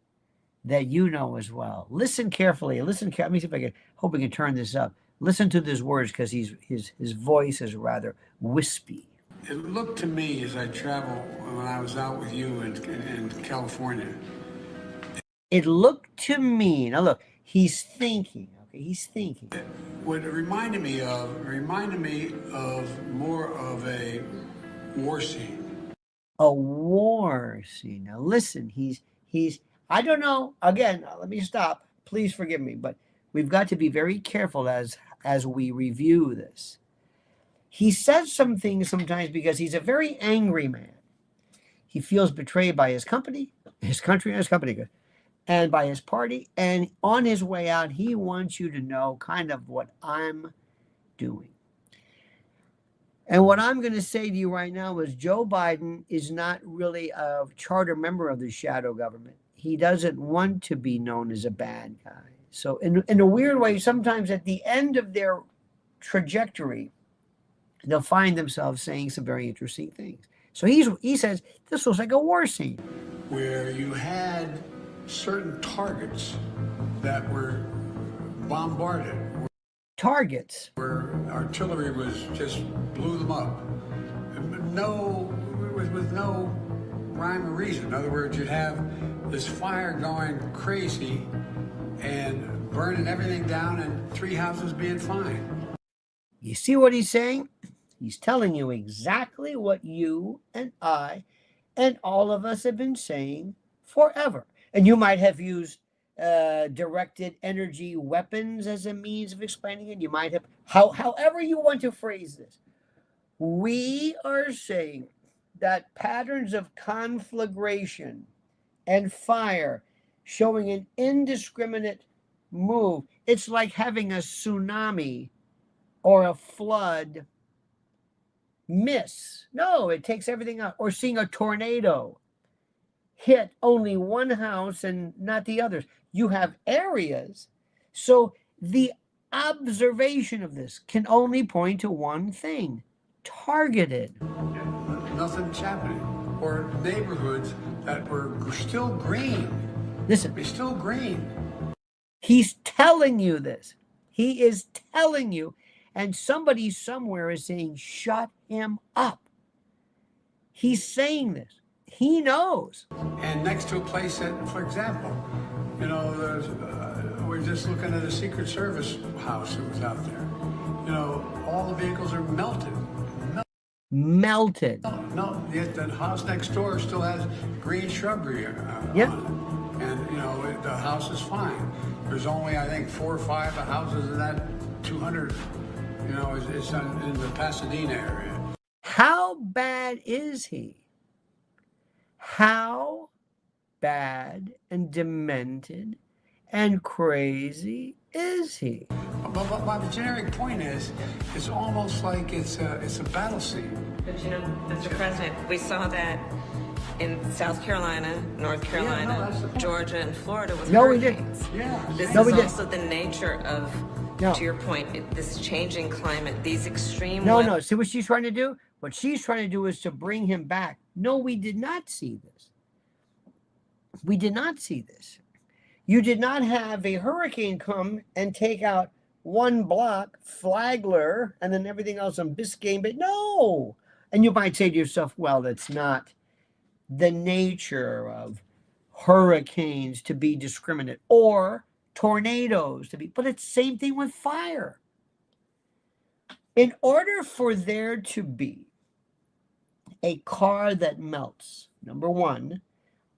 that you know as well. Listen carefully. Let me see if I can, hope we can turn this up. Listen to these words because his voice is rather wispy. It looked to me as I traveled when I was out with you in California. It looked to me, now look, he's thinking. He's thinking. What it reminded me of more of a war scene. A war scene. Now listen, he's I don't know. Again, let me stop. Please forgive me, but we've got to be very careful as we review this. He says some things sometimes because he's a very angry man. He feels betrayed by his company, his country, and his company. And by his party, and on his way out, he wants you to know kind of what I'm doing. And what I'm going to say to you right now is Joe Biden is not really a charter member of the shadow government. He doesn't want to be known as a bad guy. So in a weird way, sometimes at the end of their trajectory, they'll find themselves saying some very interesting things. So he says, this looks like a war scene. Where you had certain targets that were bombarded. Targets. Where artillery was just blew them up. With no rhyme or reason. In other words, you'd have this fire going crazy and burning everything down and 3 houses being fine. You see what he's saying? He's telling you exactly what you and I and all of us have been saying forever. And you might have used directed energy weapons as a means of explaining it. You might have, however you want to phrase this. We are saying that patterns of conflagration and fire showing an indiscriminate move, it's like having a tsunami or a flood miss. No, it takes everything out. Or seeing a tornado hit only one house and not the others. You have areas. So the observation of this can only point to one thing: targeted. Nothing's happening. Or neighborhoods that were still green. Listen. They're still green. He's telling you this. He is telling you. And somebody somewhere is saying, shut him up. He's saying this. He knows. And next to a place that, for example, we're just looking at a Secret Service house that was out there. All the vehicles are melted. Melted. No, yet the house next door still has green shrubbery on it. And, the house is fine. There's only, I think, 4 or 5 houses in that 200, you know, is in the Pasadena area. How bad is he? How bad and demented and crazy is he? But my generic point is, it's almost like it's a battle scene. But you know, Mr. President, we saw that in South Carolina, North Carolina, that's the point. Georgia, and Florida with No, we didn't. hurricanes. Yeah. This No, is we didn't. also the nature of, No. to your point, this changing climate, these extreme No, weather. no. See what she's trying to do? What she's trying to do is to bring him back. No, we did not see this. We did not see this. You did not have a hurricane come and take out one block, Flagler, and then everything else on Biscayne Bay. No. And you might say to yourself, well, that's not the nature of hurricanes to be discriminate or tornadoes to be, but it's the same thing with fire. In order for there to be a car that melts, number one,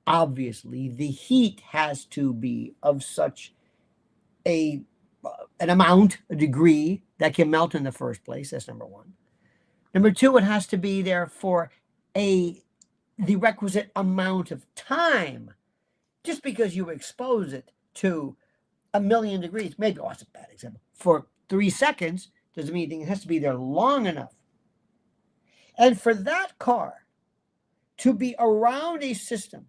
obviously the heat has to be of such an amount, a degree that can melt in the first place. That's number one. Number two, it has to be there for the requisite amount of time. Just because you expose it to 1,000,000 degrees, maybe, oh, that's a bad example, for 3 seconds doesn't mean anything. It has to be there long enough. And for that car to be around a system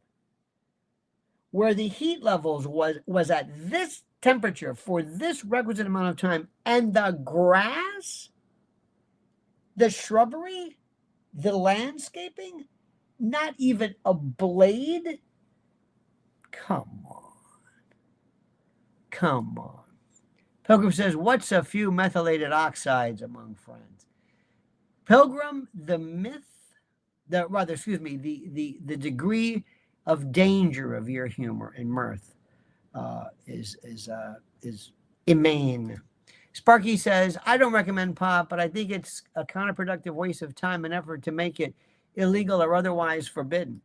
where the heat levels was at this temperature for this requisite amount of time, and the grass, the shrubbery, the landscaping, not even a blade. Come on. Come on. Pilgrim says, what's a few methylated oxides among friends? Pilgrim, the degree of danger of your humor and mirth is immense. Sparky says, I don't recommend pot, but I think it's a counterproductive waste of time and effort to make it illegal or otherwise forbidden.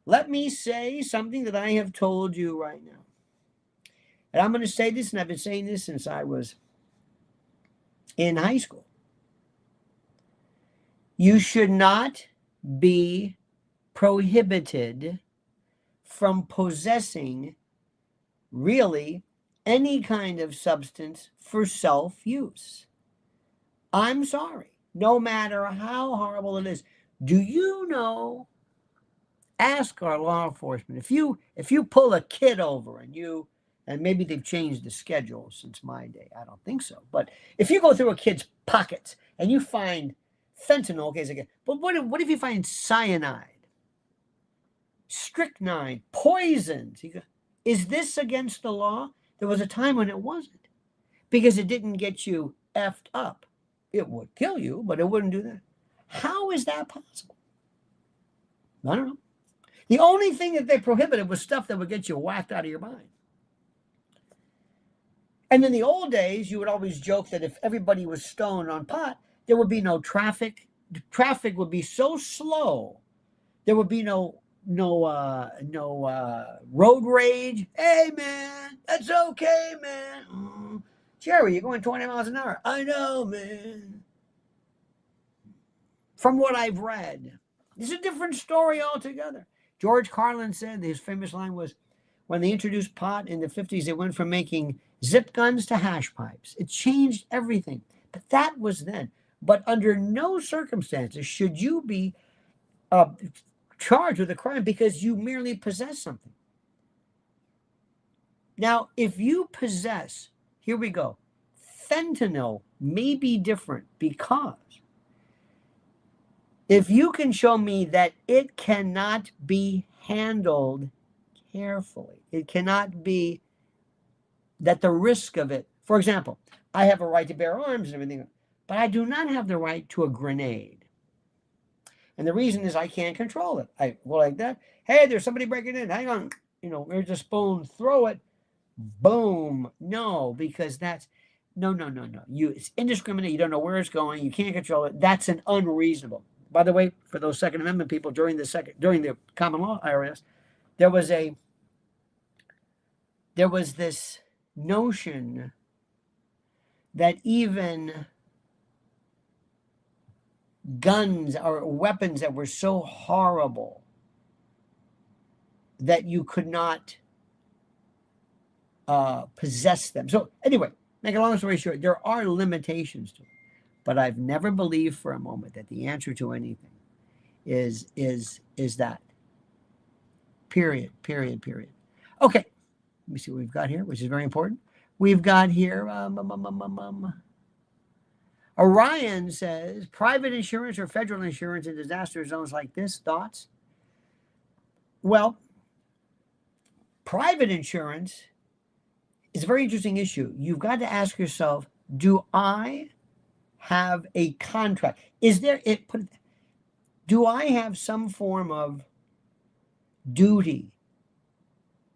Let me say something that I have told you right now. And I'm going to say this, and I've been saying this since I was in high school. You should not be prohibited from possessing really any kind of substance for self-use. I'm sorry, no matter how horrible it is. Do you know, ask our law enforcement, if you pull a kid over and maybe they've changed the schedule since my day, I don't think so, but if you go through a kid's pockets and you find fentanyl, okay, again, but what if you find cyanide, strychnine, poisons? Is this against the law? There was a time when it wasn't, because it didn't get you effed up. It would kill you, but it wouldn't do that. How is that possible? I don't know. The only thing that they prohibited was stuff that would get you whacked out of your mind. And in the old days, you would always joke that if everybody was stoned on pot, there would be no traffic. The traffic would be so slow. There would be no road rage. Hey, man, that's okay, man. Jerry, you're going 20 miles an hour. I know, man. From what I've read, it's a different story altogether. George Carlin said his famous line was, when they introduced pot in the 50s, they went from making zip guns to hash pipes. It changed everything. But that was then. But under no circumstances should you be charged with a crime because you merely possess something. Now, if you possess, here we go, fentanyl may be different, because if you can show me that it cannot be handled carefully, it cannot be that the risk of it, for example, I have a right to bear arms and everything, but I do not have the right to a grenade. And the reason is I can't control it. I go like that. Hey, there's somebody breaking in. Hang on. There's a spoon. Throw it. Boom. No, because that's, no. It's indiscriminate. You don't know where it's going. You can't control it. That's an unreasonable. By the way, for those Second Amendment people, during the common law IRS, there was this notion that even guns or weapons that were so horrible that you could not possess them. So anyway, make a long story short, there are limitations to it. But I've never believed for a moment that the answer to anything is that. Period. Okay, let me see what we've got here, which is very important. We've got here, Orion says, private insurance or federal insurance in disaster zones like this, thoughts? Well, private insurance is a very interesting issue. You've got to ask yourself, do I have a contract? Do I have some form of duty?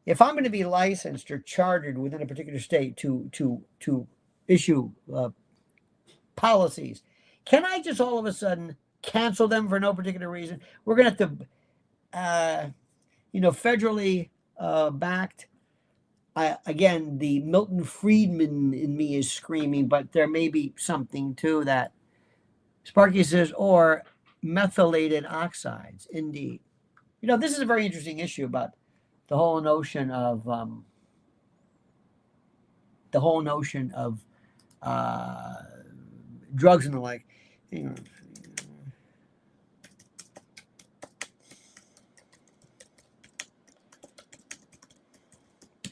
If I'm going to be licensed or chartered within a particular state to issue policies, can I just all of a sudden cancel them for no particular reason? We're going to have to, federally backed. Again, the Milton Friedman in me is screaming, but there may be something to that. Sparky says, or methylated oxides, indeed. This is a very interesting issue about the whole notion of drugs and the like. Hang on.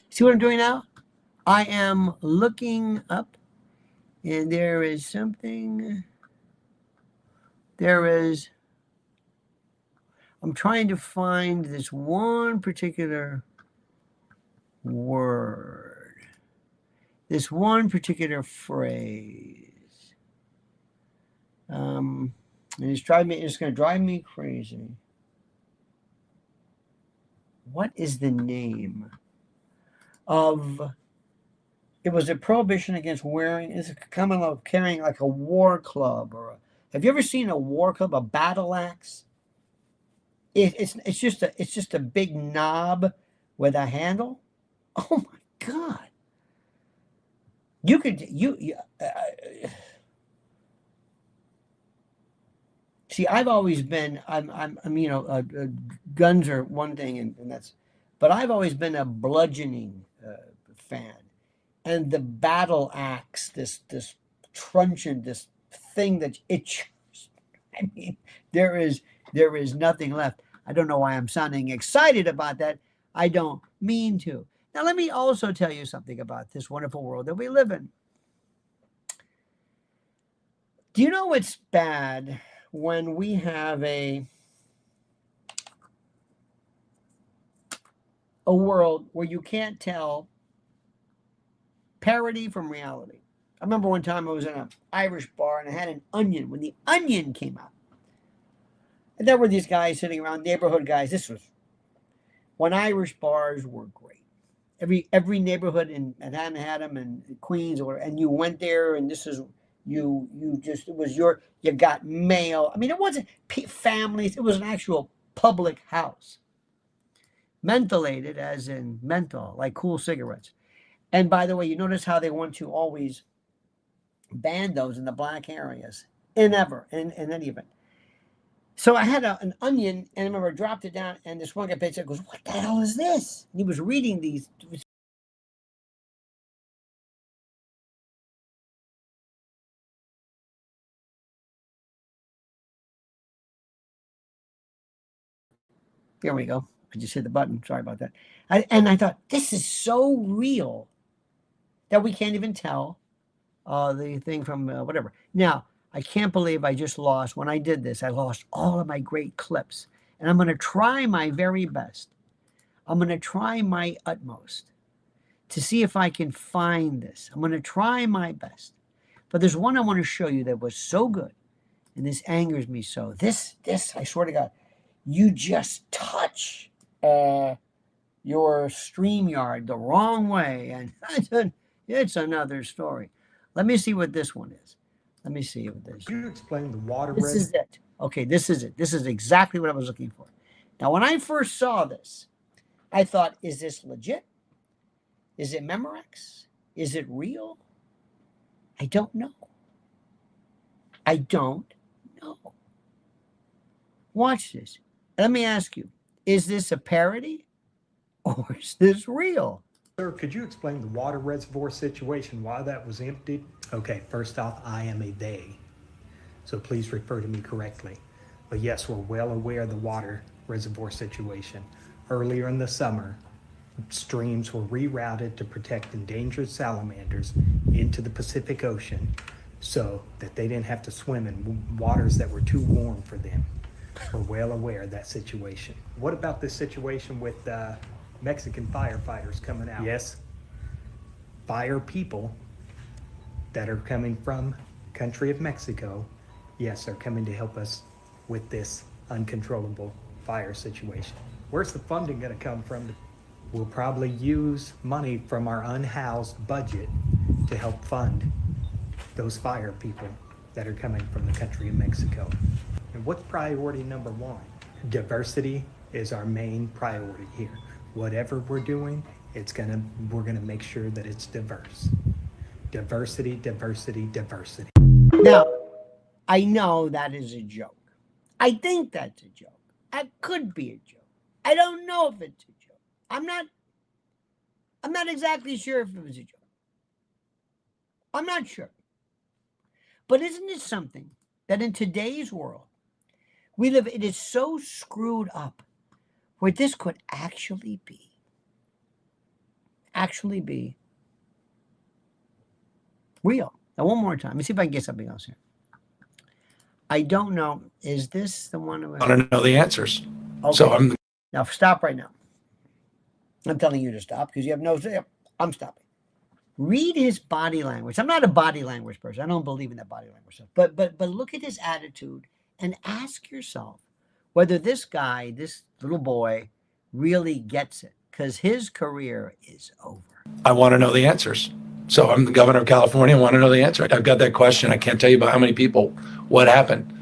See what I'm doing now? I am looking up, and there is something. I'm trying to find this one particular word, this one particular phrase. And it's going to drive me crazy. What is the name of? It was a prohibition against wearing. It's a common law of carrying like a war club or have you ever seen a war club, a battle axe? It's just a big knob with a handle. Oh my God! See, I've always been guns are one thing and that's, but I've always been a bludgeoning fan, and the battle axe, this truncheon, this thing that itches. I mean, there is nothing left. I don't know why I'm sounding excited about that. I don't mean to. Now, let me also tell you something about this wonderful world that we live in. Do you know it's bad when we have a world where you can't tell parody from reality? I remember one time I was in an Irish bar and I had an Onion when the Onion came out. And there were these guys sitting around, neighborhood guys. This was when Irish bars were great. Every neighborhood in Manhattan had them, and Queens, and you went there, and this is you got mail. I mean, it wasn't families. It was an actual public house, mentholated as in menthol, like cool cigarettes. And by the way, you notice how they want to always ban those in the black areas, in any event. So I had an Onion, and I remember I dropped it down, and this one guy said, goes, "What the hell is this?" And he was reading these. Here we go. I just hit the button. Sorry about that. And I thought, this is so real that we can't even tell the thing from whatever. Now, I can't believe I just lost. When I did this, I lost all of my great clips. And I'm going to try my very best. I'm going to try my utmost to see if I can find this. I'm going to try my best. But there's one I want to show you that was so good. And this angers me so. This, I swear to God, you just touch your StreamYard the wrong way. And it's another story. Let me see what this one is. Let me see what this is. Can you explain the water This is it. Okay, this is it. This is exactly what I was looking for. Now, when I first saw this, I thought, is this legit? Is it Memorex? Is it real? I don't know. I don't know. Watch this. Let me ask you, is this a parody or is this real? Sir, could you explain the water reservoir situation, why that was emptied? Okay, first off, I am a they, so please refer to me correctly. But yes, we're well aware of the water reservoir situation. Earlier in the summer, streams were rerouted to protect endangered salamanders into the Pacific Ocean so that they didn't have to swim in waters that were too warm for them. We're well aware of that situation. What about this situation with Mexican firefighters coming out? Yes, fire people that are coming from country of Mexico, yes, are coming to help us with this uncontrollable fire situation. Where's the funding going to come from? We'll probably use money from our unhoused budget to help fund those fire people that are coming from the country of Mexico. And what's priority number one? Diversity is our main priority here. Whatever we're doing, we're gonna make sure that it's diverse. Diversity, diversity, diversity. Now, I know that is a joke. I think that's a joke. That could be a joke. I don't know if it's a joke. I'm not exactly sure if it was a joke. I'm not sure. But isn't it something that in today's world, it is so screwed up where this could actually be real. Now, one more time. Let me see if I can get something else here. I don't know. Is this the one? I want to know the answers. Okay. So Now stop right now. I'm telling you to stop because you have no. I'm stopping. Read his body language. I'm not a body language person. I don't believe in that body language stuff. But look at his attitude and ask yourself whether this guy, this little boy, really gets it, because his career is over. I want to know the answers. So I'm the governor of California. I want to know the answer. I've got that question. I can't tell you about how many people, what happened.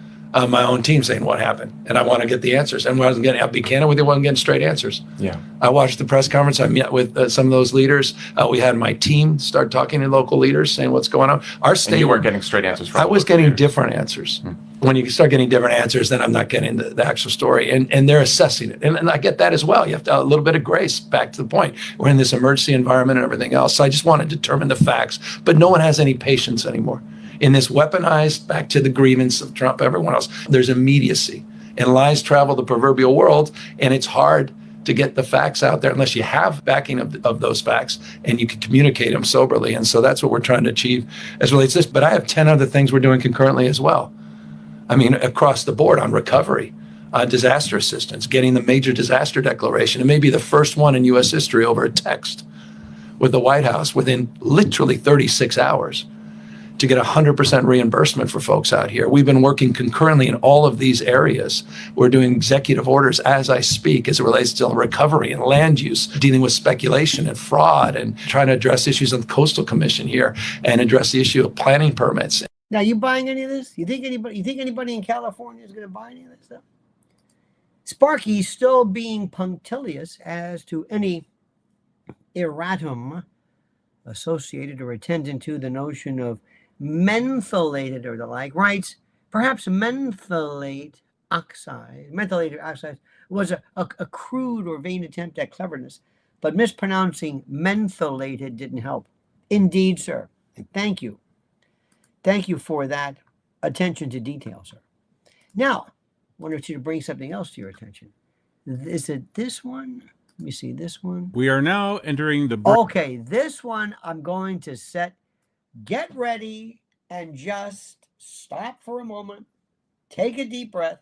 My own team saying what happened, and I want to get the answers. And I'll be candid with you, I wasn't getting straight answers. Yeah. I watched the press conference. I met with some of those leaders. We had my team start talking to local leaders, saying what's going on. Our state. And you weren't getting straight answers from. I was getting different answers. When you start getting different answers, then I'm not getting the actual story, and they're assessing it, and I get that as well. You have to have a little bit of grace. Back to the point, we're in this emergency environment and everything else. So I just want to determine the facts, but no one has any patience anymore. In this weaponized, back to the grievance of Trump, everyone else, there's immediacy. And lies travel the proverbial world, and it's hard to get the facts out there unless you have backing of those facts and you can communicate them soberly. And so that's what we're trying to achieve as relates to this. But I have 10 other things we're doing concurrently as well. I mean, across the board on recovery, disaster assistance, getting the major disaster declaration. It may be the first one in U.S. history over a text with the White House within literally 36 hours. To get 100% reimbursement for folks out here. We've been working concurrently in all of these areas. We're doing executive orders as I speak as it relates to recovery and land use, dealing with speculation and fraud, and trying to address issues on the Coastal Commission here and address the issue of planning permits. Now, you buying any of this? You think anybody in California is going to buy any of this stuff? Sparky's still being punctilious as to any erratum associated or attendant to the notion of mentholated or the like, writes, perhaps mentholated oxide was a crude or vain attempt at cleverness, but mispronouncing mentholated didn't help. Indeed, sir. And thank you. Thank you for that attention to detail, sir. Now, I wanted you to bring something else to your attention. Is it this one? Let me see this one. We are now entering the... Okay, this one I'm going to set. Get ready and just stop for a moment. Take a deep breath.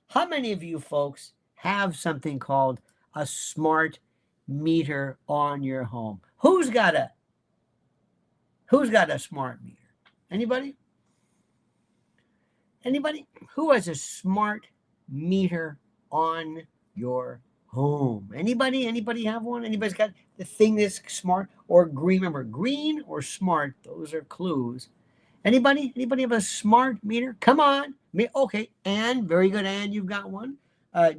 How many of you folks have something called a smart meter on your home? Who's got a smart meter? Anybody? Anybody? Who has a smart meter on your home? Anybody have one? Anybody's got the thing that's smart or green? Remember, green or smart, those are clues. Anybody have a smart meter? Come on. Okay, Ann, very good, Ann, you've got one.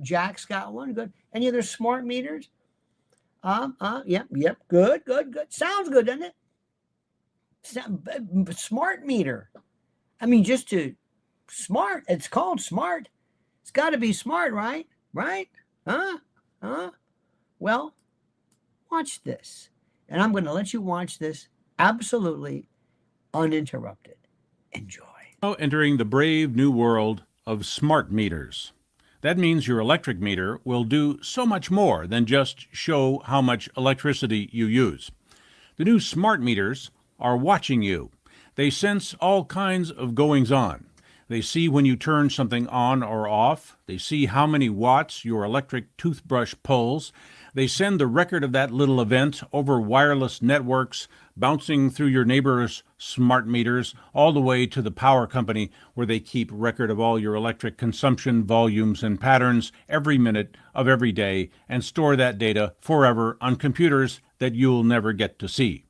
Jack's got one. Good. Any other smart meters? Yep, good. Sounds good, doesn't it? Smart meter. I mean, just to smart. It's called smart. It's got to be smart, right? Right? Huh? Well, watch this. And I'm going to let you watch this absolutely uninterrupted. Enjoy. Now entering the brave new world of smart meters. That means your electric meter will do so much more than just show how much electricity you use. The new smart meters are watching you. They sense all kinds of goings-on. They see when you turn something on or off. They see how many watts your electric toothbrush pulls. They send the record of that little event over wireless networks, bouncing through your neighbor's smart meters, all the way to the power company, where they keep record of all your electric consumption volumes and patterns every minute of every day, and store that data forever on computers that you'll never get to see.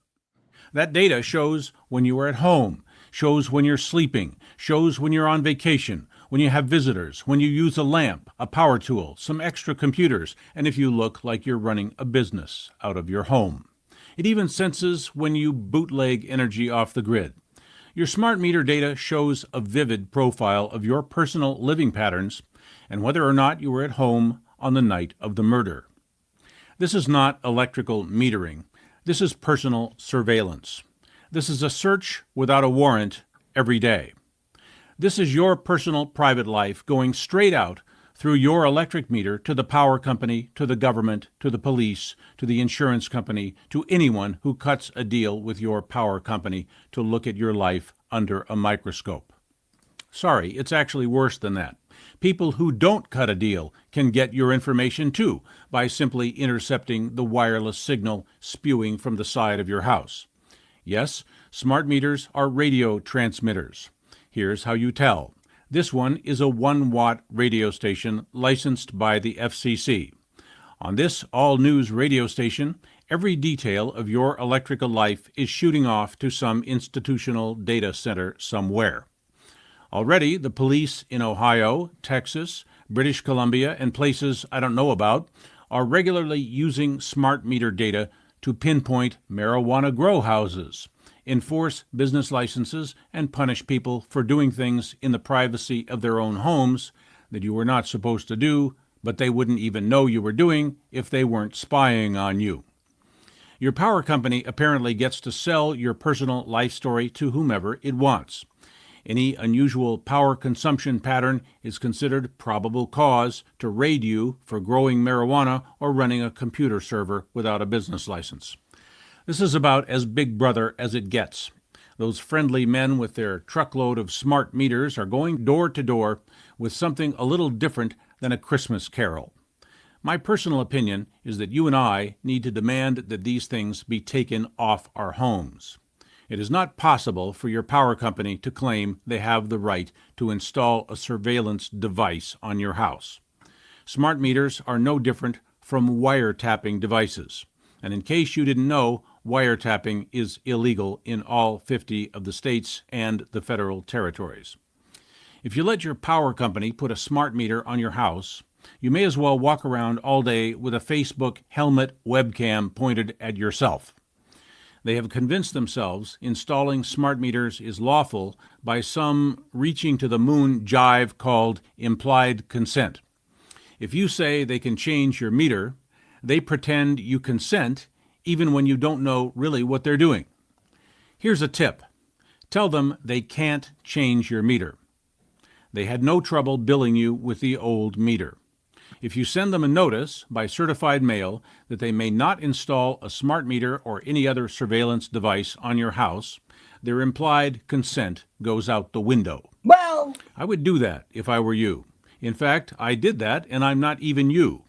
That data shows when you are at home, shows when you're sleeping, shows when you're on vacation, when you have visitors, when you use a lamp, a power tool, some extra computers, and if you look like you're running a business out of your home. It even senses when you bootleg energy off the grid. Your smart meter data shows a vivid profile of your personal living patterns and whether or not you were at home on the night of the murder. This is not electrical metering. This is personal surveillance. This is a search without a warrant every day. This is your personal private life going straight out through your electric meter to the power company, to the government, to the police, to the insurance company, to anyone who cuts a deal with your power company to look at your life under a microscope. Sorry, it's actually worse than that. People who don't cut a deal can get your information too by simply intercepting the wireless signal spewing from the side of your house. Yes, smart meters are radio transmitters. Here's how you tell. This one is a 1-watt radio station licensed by the FCC. On this all-news radio station, every detail of your electrical life is shooting off to some institutional data center somewhere. Already, the police in Ohio, Texas, British Columbia, and places I don't know about are regularly using smart meter data to pinpoint marijuana grow houses, enforce business licenses, and punish people for doing things in the privacy of their own homes that you were not supposed to do, but they wouldn't even know you were doing if they weren't spying on you. Your power company apparently gets to sell your personal life story to whomever it wants. Any unusual power consumption pattern is considered probable cause to raid you for growing marijuana or running a computer server without a business license. This is about as big brother as it gets. Those friendly men with their truckload of smart meters are going door to door with something a little different than a Christmas carol. My personal opinion is that you and I need to demand that these things be taken off our homes. It is not possible for your power company to claim they have the right to install a surveillance device on your house. Smart meters are no different from wiretapping devices. And in case you didn't know, wiretapping is illegal in all 50 of the states and the federal territories. If you let your power company put a smart meter on your house, you may as well walk around all day with a Facebook helmet webcam pointed at yourself. They have convinced themselves installing smart meters is lawful by some reaching to the moon jive called implied consent. If you say they can change your meter, they pretend you consent even when you don't know really what they're doing. Here's a tip. Tell them they can't change your meter. They had no trouble billing you with the old meter. If you send them a notice by certified mail that they may not install a smart meter or any other surveillance device on your house, their implied consent goes out the window. Well, I would do that if I were you. In fact, I did that, and I'm not even you.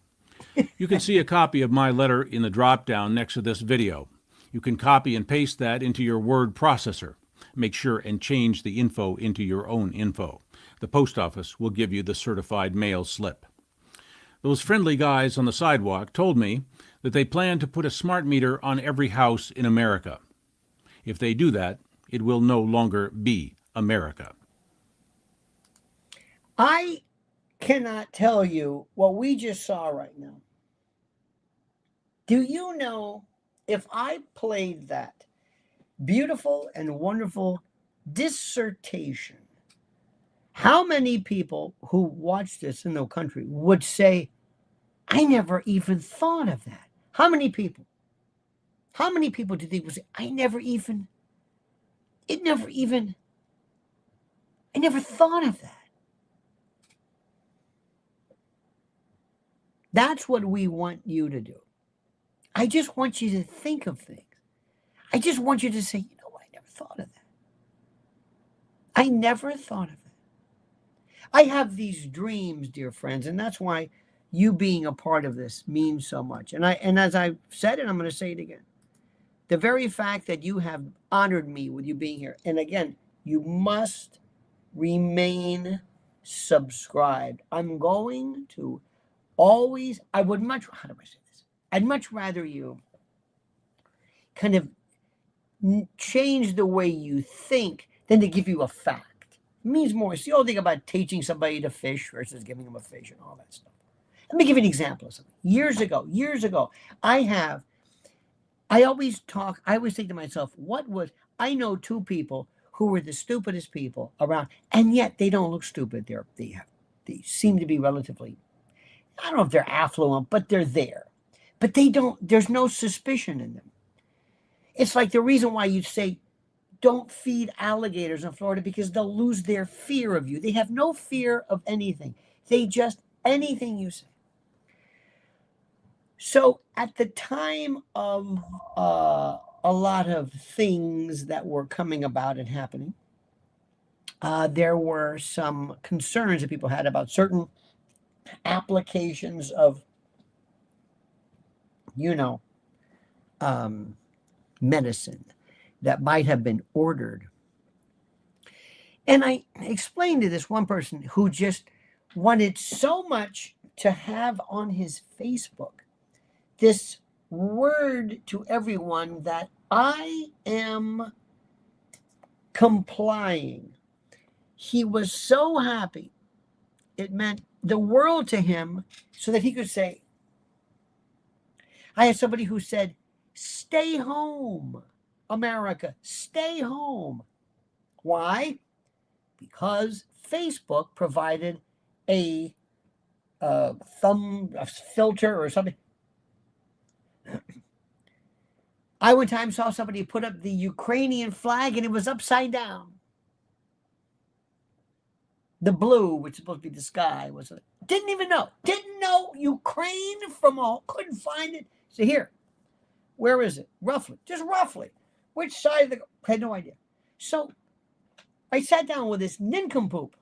You can see a copy of my letter in the drop-down next to this video. You can copy and paste that into your word processor. Make sure and change the info into your own info. The post office will give you the certified mail slip. Those friendly guys on the sidewalk told me that they plan to put a smart meter on every house in America. If they do that, it will no longer be America. I cannot tell you what we just saw right now. Do you know if I played that beautiful and wonderful dissertation. How many people who watch this in the country would say, I never even thought of that? How many people? How many people do you think would say, I never thought of that? That's what we want you to do. I just want you to think of things. I just want you to say, you know what, I never thought of that. I never thought of that. I have these dreams, dear friends, and that's why you being a part of this means so much. And as I've said it, I'm going to say it again. The very fact that you have honored me with you being here, and again, you must remain subscribed. I'm going to always, I would much, how do I say this? I'd much rather you kind of change the way you think than to give you a fact. It means more. It's the old thing about teaching somebody to fish versus giving them a fish and all that stuff. Let me give you an example of something. Years ago, I always think to myself, I know two people who were the stupidest people around, and yet they don't look stupid. They seem to be relatively, I don't know if they're affluent, but they're there. But there's no suspicion in them. It's like the reason why you say, don't feed alligators in Florida, because they'll lose their fear of you. They have no fear of anything. They just, anything you say. So at the time of a lot of things that were coming about and happening, there were some concerns that people had about certain applications of, medicine that might have been ordered. And I explained to this one person who just wanted so much to have on his Facebook this word to everyone that I am complying. He was so happy. It meant the world to him so that he could say, I had somebody who said, stay home, America, stay home. Why? Because Facebook provided a filter or something. I one time saw somebody put up the Ukrainian flag and it was upside down. The blue, which is supposed to be the sky, didn't know Ukraine from all, couldn't find it. So here, where is it? Just roughly. Which side of had no idea. So I sat down with this nincompoop.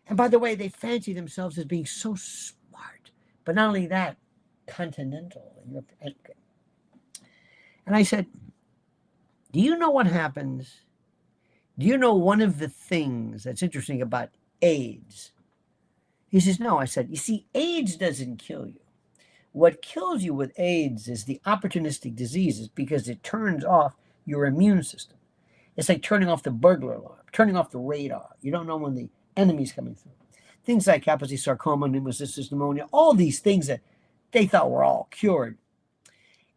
And by the way, they fancy themselves as being so smart. But not only that, continental. And I said, do you know what happens? Do you know one of the things that's interesting about AIDS? He says, no. I said, you see, AIDS doesn't kill you. What kills you with AIDS is the opportunistic diseases because it turns off your immune system. It's like turning off the burglar alarm, turning off the radar. You don't know when the enemy's coming through. Things like Kaposi sarcoma, pneumocystis pneumonia, all these things that they thought were all cured.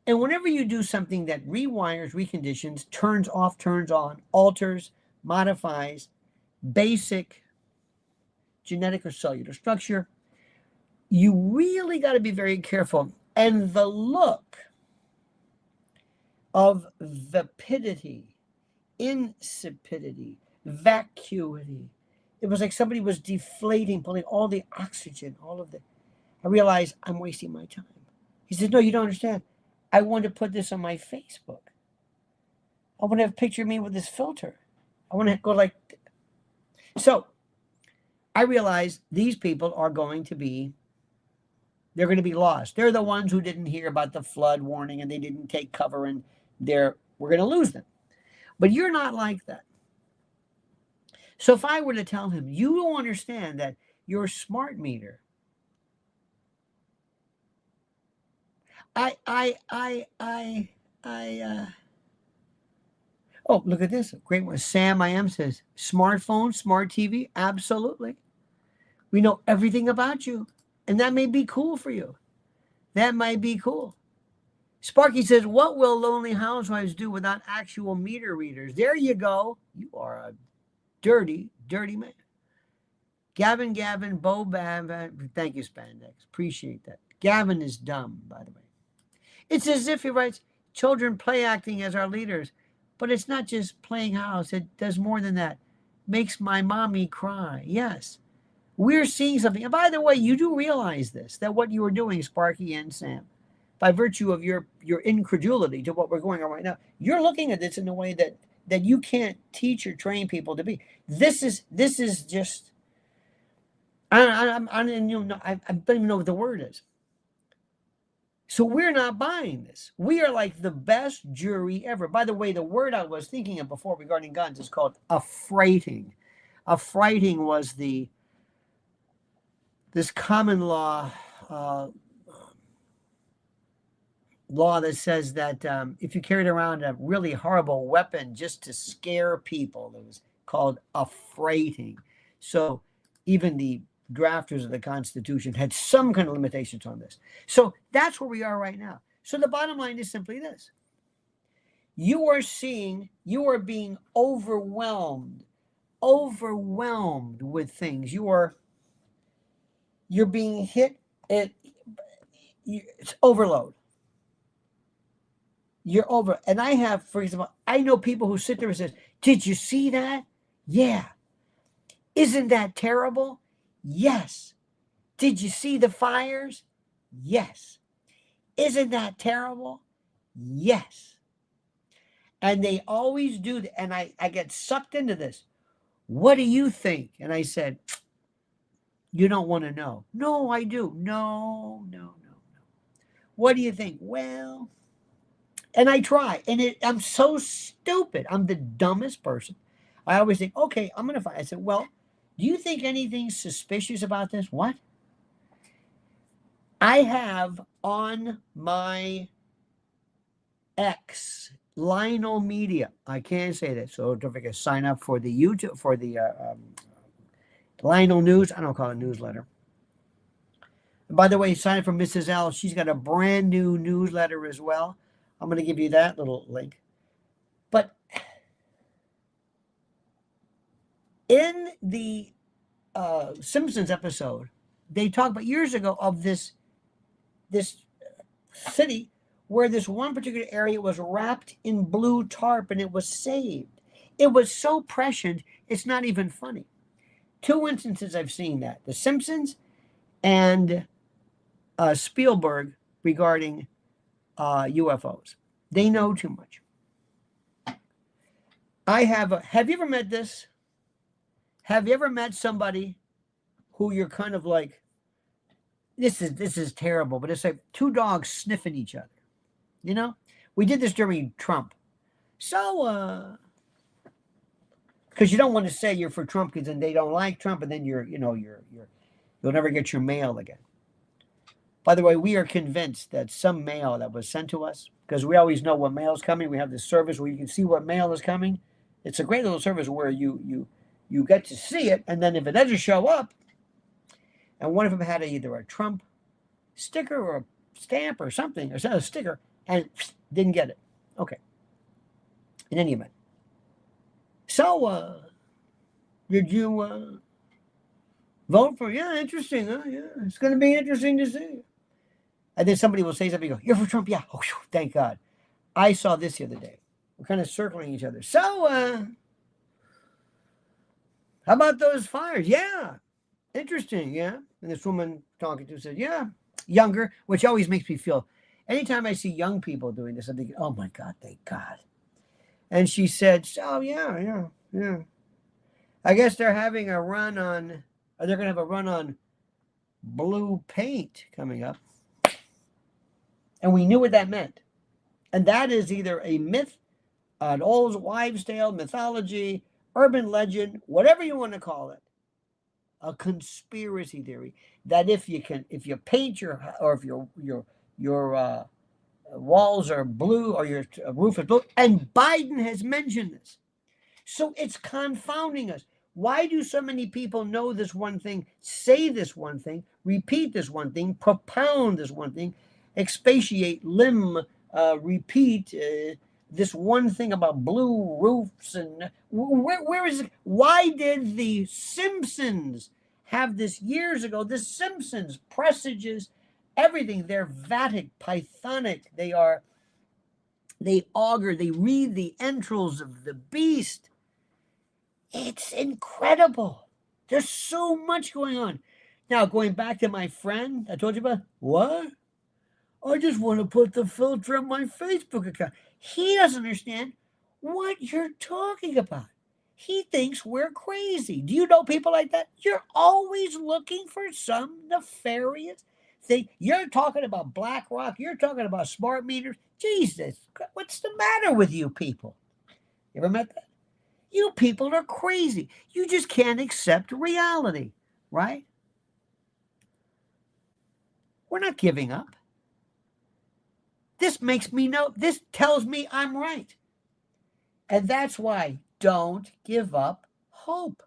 And whenever you do something that rewires, reconditions, turns off, turns on, alters, modifies basic genetic or cellular structure, you really got to be very careful. And the look of vapidity, insipidity, vacuity, it was like somebody was deflating, pulling all the oxygen, I realized I'm wasting my time. He said, no, you don't understand. I want to put this on my Facebook. I want to have a picture of me with this filter. I want to go like, so I realized these people are going to be, they're going to be lost. They're the ones who didn't hear about the flood warning and they didn't take cover and we're going to lose them. But you're not like that. So if I were to tell him, you don't understand that your smart meter, oh, look at this. Great one. Sam I am says, smartphone, smart TV. Absolutely. We know everything about you. And that may be cool for you. That might be cool. Sparky says, what will lonely housewives do without actual meter readers? There you go. You are a dirty, dirty man. Gavin, Bo, thank you, Spandex. Appreciate that. Gavin is dumb, by the way. It's as if he writes, children play acting as our leaders. But it's not just playing house. It does more than that. Makes my mommy cry. Yes. We're seeing something. And by the way, you do realize this, that what you are doing, Sparky and Sam, by virtue of your incredulity to what we're going on right now, you're looking at this in a way that you can't teach or train people to be. This is just, I don't even know what the word is. So we're not buying this. We are like the best jury ever. By the way, the word I was thinking of before regarding guns is called affrighting. Affrighting was this common law that says that if you carried around a really horrible weapon just to scare people, it was called affrighting. So even the drafters of the Constitution had some kind of limitations on this. So that's where we are right now. So the bottom line is simply this. You are being overwhelmed with things. You're being hit it's overload. You're over. And I have, for example, I know people who sit there and says, did you see that? Yeah. Isn't that terrible? Yes. Did you see the fires? Yes. Isn't that terrible? Yes. And they always do that. And I get sucked into this. What do you think? And I said, you don't want to know. No, I do. No. What do you think? Well, and I try. And I'm so stupid. I'm the dumbest person. I always think, okay, I'm going to find. I said, well, do you think anything suspicious about this? What? I have on my X, Lionel Media. I can't say that. So don't forget, sign up for the YouTube, for the Lionel News. I don't call it newsletter. And by the way, sign up for Mrs. L. She's got a brand new newsletter as well. I'm going to give you that little link. But in the Simpsons episode, they talk about years ago of this city where this one particular area was wrapped in blue tarp and it was saved. It was so prescient, it's not even funny. 2 instances I've seen that. The Simpsons and Spielberg regarding UFOs. They know too much. Have you ever met this? Have you ever met somebody who you're kind of like, this is terrible, but it's like 2 dogs sniffing each other. You know? We did this during Trump. So, because you don't want to say you're for Trump because then they don't like Trump and then you'll never get your mail again. By the way, we are convinced that some mail that was sent to us, because we always know what mail is coming. We have this service where you can see what mail is coming. It's a great little service where you get to see it, and then if it doesn't show up, and one of them had either a Trump sticker or a stamp or something, or a sticker, and didn't get it. Okay. In any event. So, did you vote for? Yeah, interesting. Huh? Yeah, it's going to be interesting to see. And then somebody will say something, you go, you're for Trump? Yeah. Oh, thank God. I saw this the other day. We're kind of circling each other. So, how about those fires? Yeah. Interesting. Yeah. And this woman talking to said, yeah, younger, which always makes me feel, anytime I see young people doing this, I'm thinking, oh my God, thank God. And she said, so yeah. I guess they're having a run on, they're going to have a run on blue paint coming up. And we knew what that meant. And that is either a myth, an old wives' tale, mythology, urban legend, whatever you want to call it, a conspiracy theory that if you paint if your walls are blue or your roof is blue, and Biden has mentioned this, so it's confounding us. Why do so many people know this one thing, say this one thing, repeat this one thing, propound this one thing, expatiate, limb, repeat this one thing about blue roofs and where is it? Why did the Simpsons have this years ago? The Simpsons presages everything. They're vatic, pythonic. They augur, they read the entrails of the beast. It's incredible. There's so much going on. Now, going back to my friend I told you about, what? I just want to put the filter on my Facebook account. He doesn't understand what you're talking about. He thinks we're crazy. Do you know people like that? You're always looking for some nefarious thing. You're talking about BlackRock. You're talking about smart meters. Jesus, what's the matter with you people? You ever met that? You people are crazy. You just can't accept reality, right? We're not giving up. This makes me know, this tells me I'm right. And that's why don't give up hope.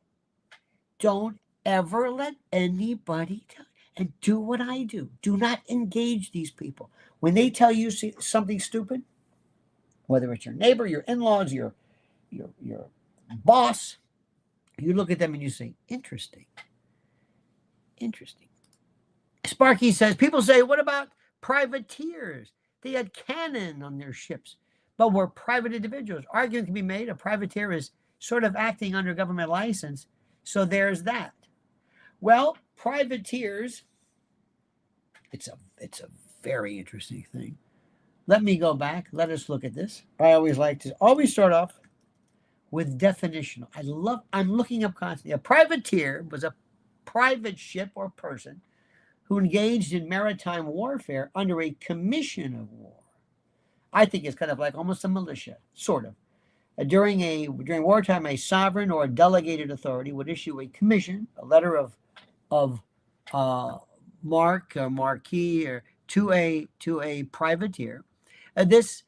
Don't ever let anybody tell you. And do what I do. Do not engage these people. When they tell you something stupid, whether it's your neighbor, your in-laws, your boss, you look at them and you say, interesting. Interesting. Sparky says, people say, what about privateers? They had cannon on their ships, but were private individuals. Argument can be made, a privateer is sort of acting under government license, so there's that. Well, privateers, it's a very interesting thing. Let me go back. Let us look at this. I always like to always start off with definitional. I'm looking up constantly. A privateer was a private ship or person who engaged in maritime warfare under a commission of war. I think it's kind of like almost a militia, sort of. During wartime, a sovereign or a delegated authority would issue a commission, a letter of mark or marquee or to a privateer. This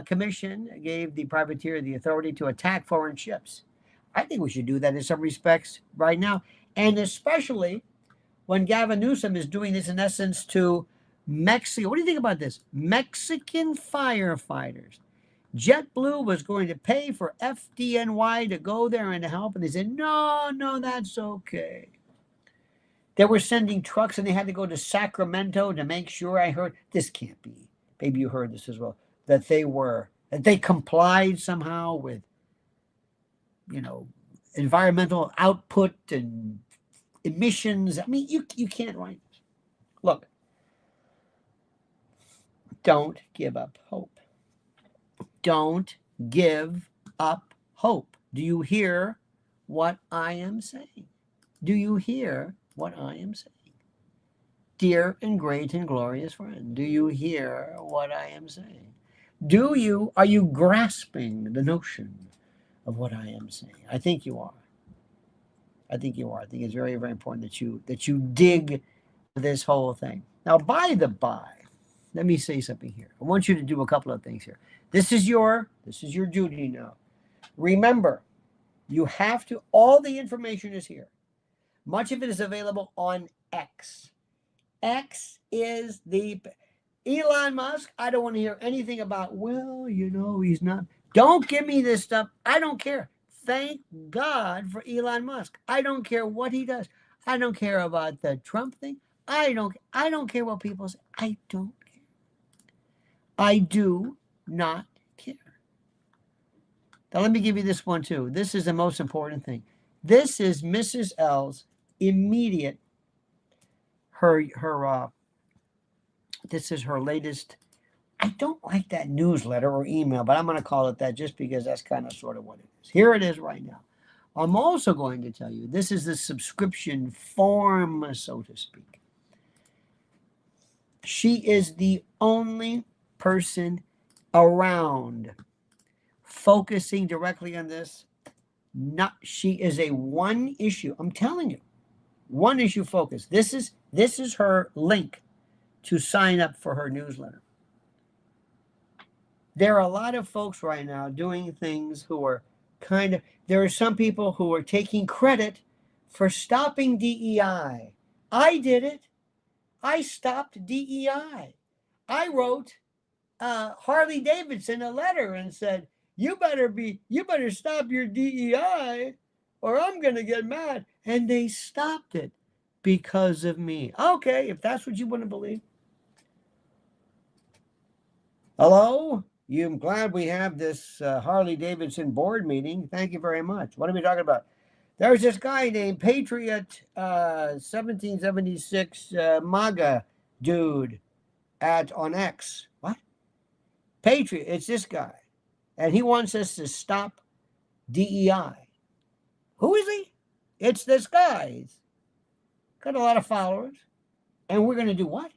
commission gave the privateer the authority to attack foreign ships. I think we should do that in some respects right now, and especially when Gavin Newsom is doing this in essence to Mexico. What do you think about this? Mexican firefighters. JetBlue was going to pay for FDNY to go there and help, and they said, no, that's okay. They were sending trucks, and they had to go to Sacramento to make sure. I heard, this can't be, maybe you heard this as well, that they complied somehow with, environmental output and emissions. I mean, you can't write this. Look, don't give up hope. Don't give up hope. Do you hear what I am saying? Do you hear what I am saying? Dear and great and glorious friend, do you hear what I am saying? Are you grasping the notion of what I am saying? I think you are. I think it's very, very important that you dig this whole thing. Now, by the by, let me say something here. I want you to do a couple of things here. This is your duty now. Remember, you have to, all the information is here. Much of it is available on X. X is the Elon Musk. I don't want to hear anything about, he's not. Don't give me this stuff. I don't care. Thank God for Elon Musk. I don't care what he does. I don't care about the Trump thing. I don't care what people say. I don't care. I do not care. Now let me give you this one too. This is the most important thing. This is Mrs. L's immediate, this is her latest. I don't like that newsletter or email, but I'm going to call it that just because that's kind of sort of what it is. Here it is right now. I'm also going to tell you, this is the subscription form, so to speak. She is the only person around focusing directly on this. She is a one issue. I'm telling you, one issue focus. This is her link to sign up for her newsletter. There are a lot of folks right now doing things who are there are some people who are taking credit for stopping DEI. I did it. I stopped DEI. I wrote Harley Davidson a letter and said, you better stop your DEI or I'm going to get mad. And they stopped it because of me. Okay, if that's what you want to believe. Hello? I'm glad we have this Harley Davidson board meeting. Thank you very much. What are we talking about? There's this guy named Patriot 1776 MAGA dude on X. What? Patriot, it's this guy. And he wants us to stop DEI. Who is he? It's this guy. He's got a lot of followers. And we're going to do what?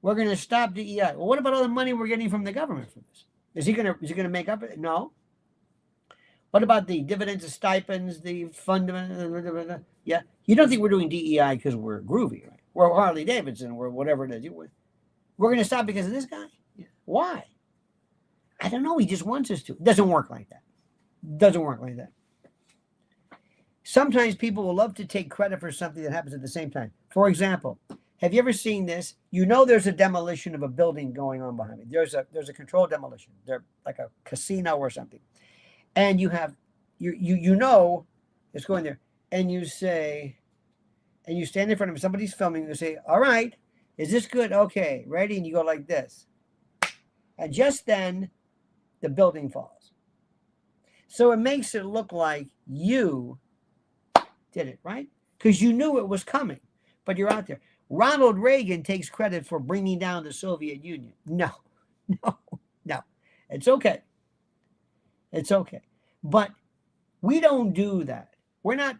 We're going to stop DEI. Well, what about all the money we're getting from the government for this? Is he going to make up it? No. What about the dividends, the stipends, the fundamental? Yeah. You don't think we're doing DEI because we're groovy, right? We're Harley Davidson, we're whatever it is. We're going to stop because of this guy? Yeah. Why? I don't know. He just wants us to. It doesn't work like that. Doesn't work like that. Sometimes people will love to take credit for something that happens at the same time. For example, have you ever seen this? You know there's a demolition of a building going on behind me. There's a controlled demolition. They're like a casino or something. And you know it's going there. And you say, and you stand in front of him, somebody's filming, you say, all right, is this good? Okay, ready? And you go like this. And just then, the building falls. So it makes it look like you did it, right? Because you knew it was coming, but you're out there. Ronald Reagan takes credit for bringing down the Soviet Union. No. It's okay. It's okay. But we don't do that. We're not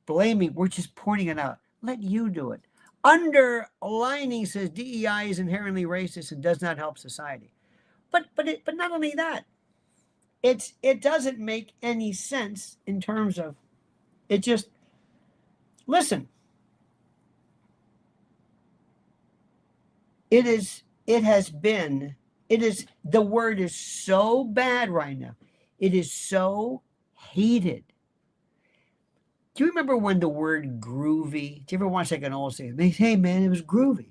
blaming. We're just pointing it out. Let you do it. Underlining says DEI is inherently racist and does not help society. But not only that, it doesn't make any sense in terms of it. Just listen. The word is so bad right now. It is so hated. Do you remember when the word groovy? Do you ever watch like an old thing? Hey man, it was groovy.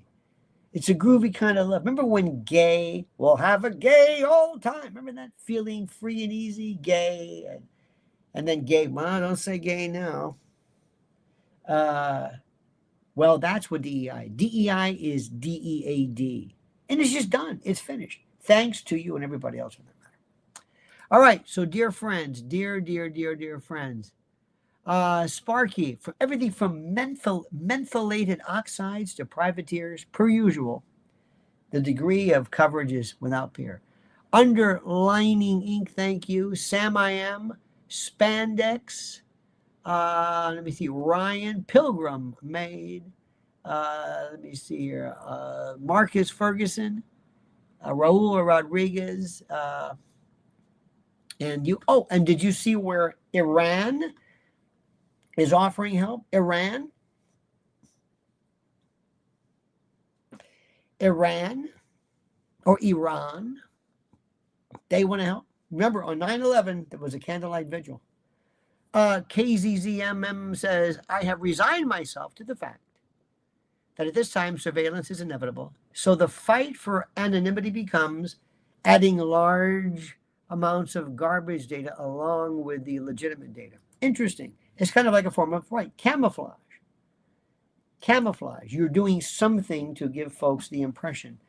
It's a groovy kind of love. Remember when gay, we'll have a gay old time. Remember that? Feeling free and easy, gay. And then gay, well, don't say gay now. Well, that's what DEI. DEI is DEAD. And it's just done. It's finished. Thanks to you and everybody else for that matter. All right. So dear friends, dear friends, Sparky, for everything from mentholated oxides to privateers, per usual, the degree of coverage is without peer. Underlining ink, thank you. Sam I Am, Spandex, let me see, Ryan, Pilgrim made, let me see here, Marcus Ferguson, Raul Rodriguez, and did you see where Iran is offering help? Iran or Iran, they want to help. Remember, on 9/11, there was a candlelight vigil. KZZMM says, I have resigned myself to the fact that at this time, surveillance is inevitable. So the fight for anonymity becomes adding large amounts of garbage data along with the legitimate data. Interesting. It's kind of like a form of camouflage. Camouflage. You're doing something to give folks the impression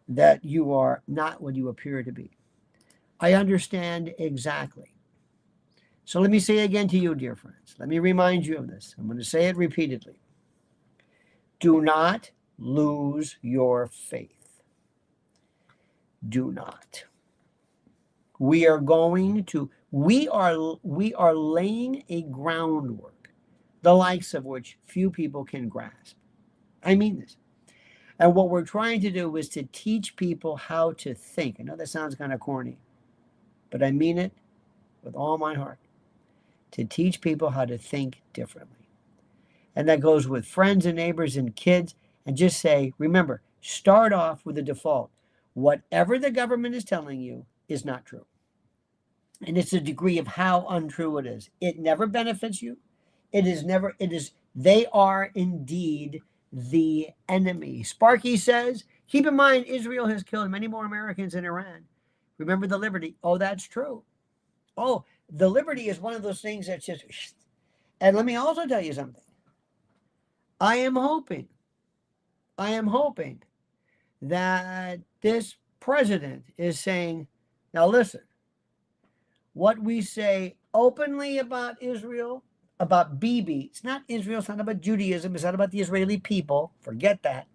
that you are not what you appear to be. I understand exactly. So let me say again to you, dear friends. Let me remind you of this. I'm going to say it repeatedly. Do not lose your faith. Do not. We are laying a groundwork, the likes of which few people can grasp. I mean this. And what we're trying to do is to teach people how to think. I know that sounds kind of corny, but I mean it with all my heart. To teach people how to think differently. And that goes with friends and neighbors and kids. And just say, remember, start off with the default. Whatever the government is telling you is not true. And it's a degree of how untrue it is. It never benefits you. They are indeed the enemy. Sparky says, Keep in mind, Israel has killed many more Americans than Iran. Remember the Liberty. Oh, that's true. Oh, the Liberty is one of those things that's just... And let me also tell you something. I am hoping that this president is saying, now listen, what we say openly about Israel, about Bibi, it's not Israel, it's not about Judaism, it's not about the Israeli people. Forget that.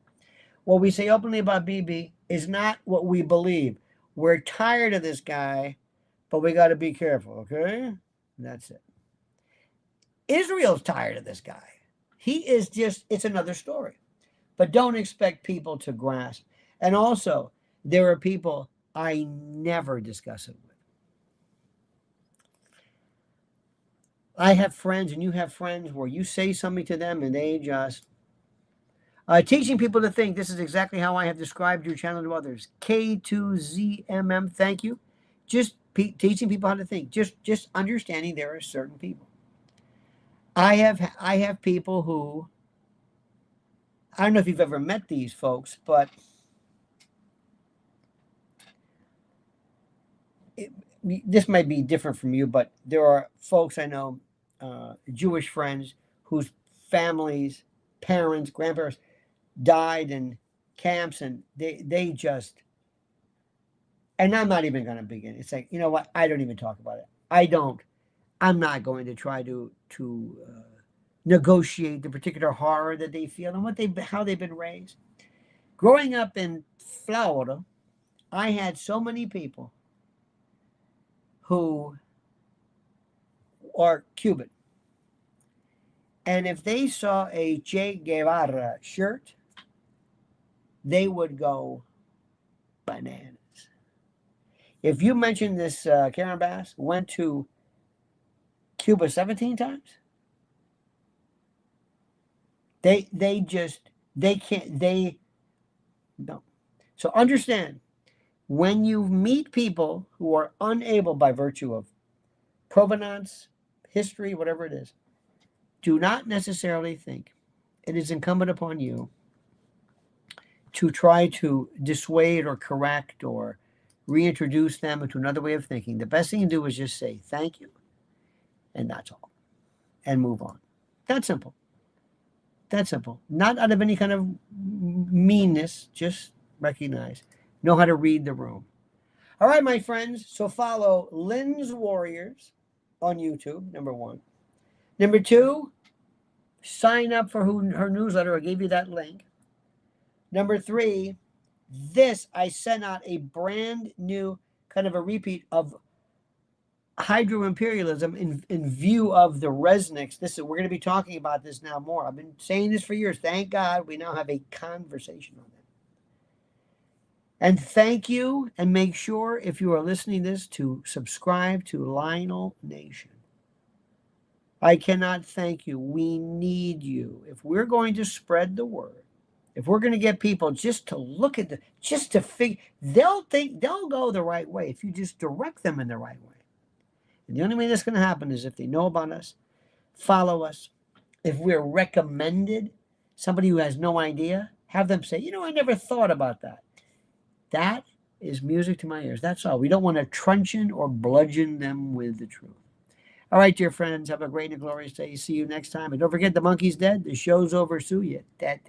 What we say openly about Bibi is not what we believe. We're tired of this guy, but we got to be careful, okay? That's it. Israel's tired of this guy. He is just, it's another story. But don't expect people to grasp. And also, there are people I never discuss it with. I have friends, and you have friends, where you say something to them and they just... teaching people to think. This is exactly how I have described your channel to others. K2ZMM, thank you. Just teaching people how to think. Just understanding there are certain people. I have people who, I don't know if you've ever met these folks, but this might be different from you, but there are folks I know, Jewish friends, whose families, parents, grandparents died in camps, and they just, and I'm not even going to begin. It's like, you know what? I don't even talk about it. I'm not going to try to negotiate the particular horror that they feel and how they've been raised. Growing up in Florida, I had so many people who are Cuban, and if they saw a Che Guevara shirt, they would go bananas. If you mentioned this, Karen Bass went to Cuba 17 times. They no. So understand, when you meet people who are unable, by virtue of provenance, history, whatever it is, do not necessarily think it is incumbent upon you to try to dissuade or correct or reintroduce them into another way of thinking. The best thing to do is just say thank you, and that's all, and move on. That's simple. That's simple. Not out of any kind of meanness, just recognize. Know how to read the room. All right, my friends. So follow Lynn's Warriors on YouTube, number one. Number two, sign up for her newsletter. I gave you that link. Number three, I sent out a brand new kind of a repeat of hydro-imperialism in view of the Resnicks. We're going to be talking about this now more. I've been saying this for years. Thank God we now have a conversation on that. And thank you, and make sure, if you are listening to this, to subscribe to Lionel Nation. I cannot thank you. We need you. If we're going to spread the word, if we're going to get people just to look at just to figure, they'll go the right way if you just direct them in the right way. And the only way that's going to happen is if they know about us, follow us. If we're recommended, somebody who has no idea, have them say, I never thought about that. That is music to my ears. That's all. We don't want to truncheon or bludgeon them with the truth. All right, dear friends, have a great and glorious day. See you next time. And don't forget, the monkey's dead. The show's over. Sue you. That.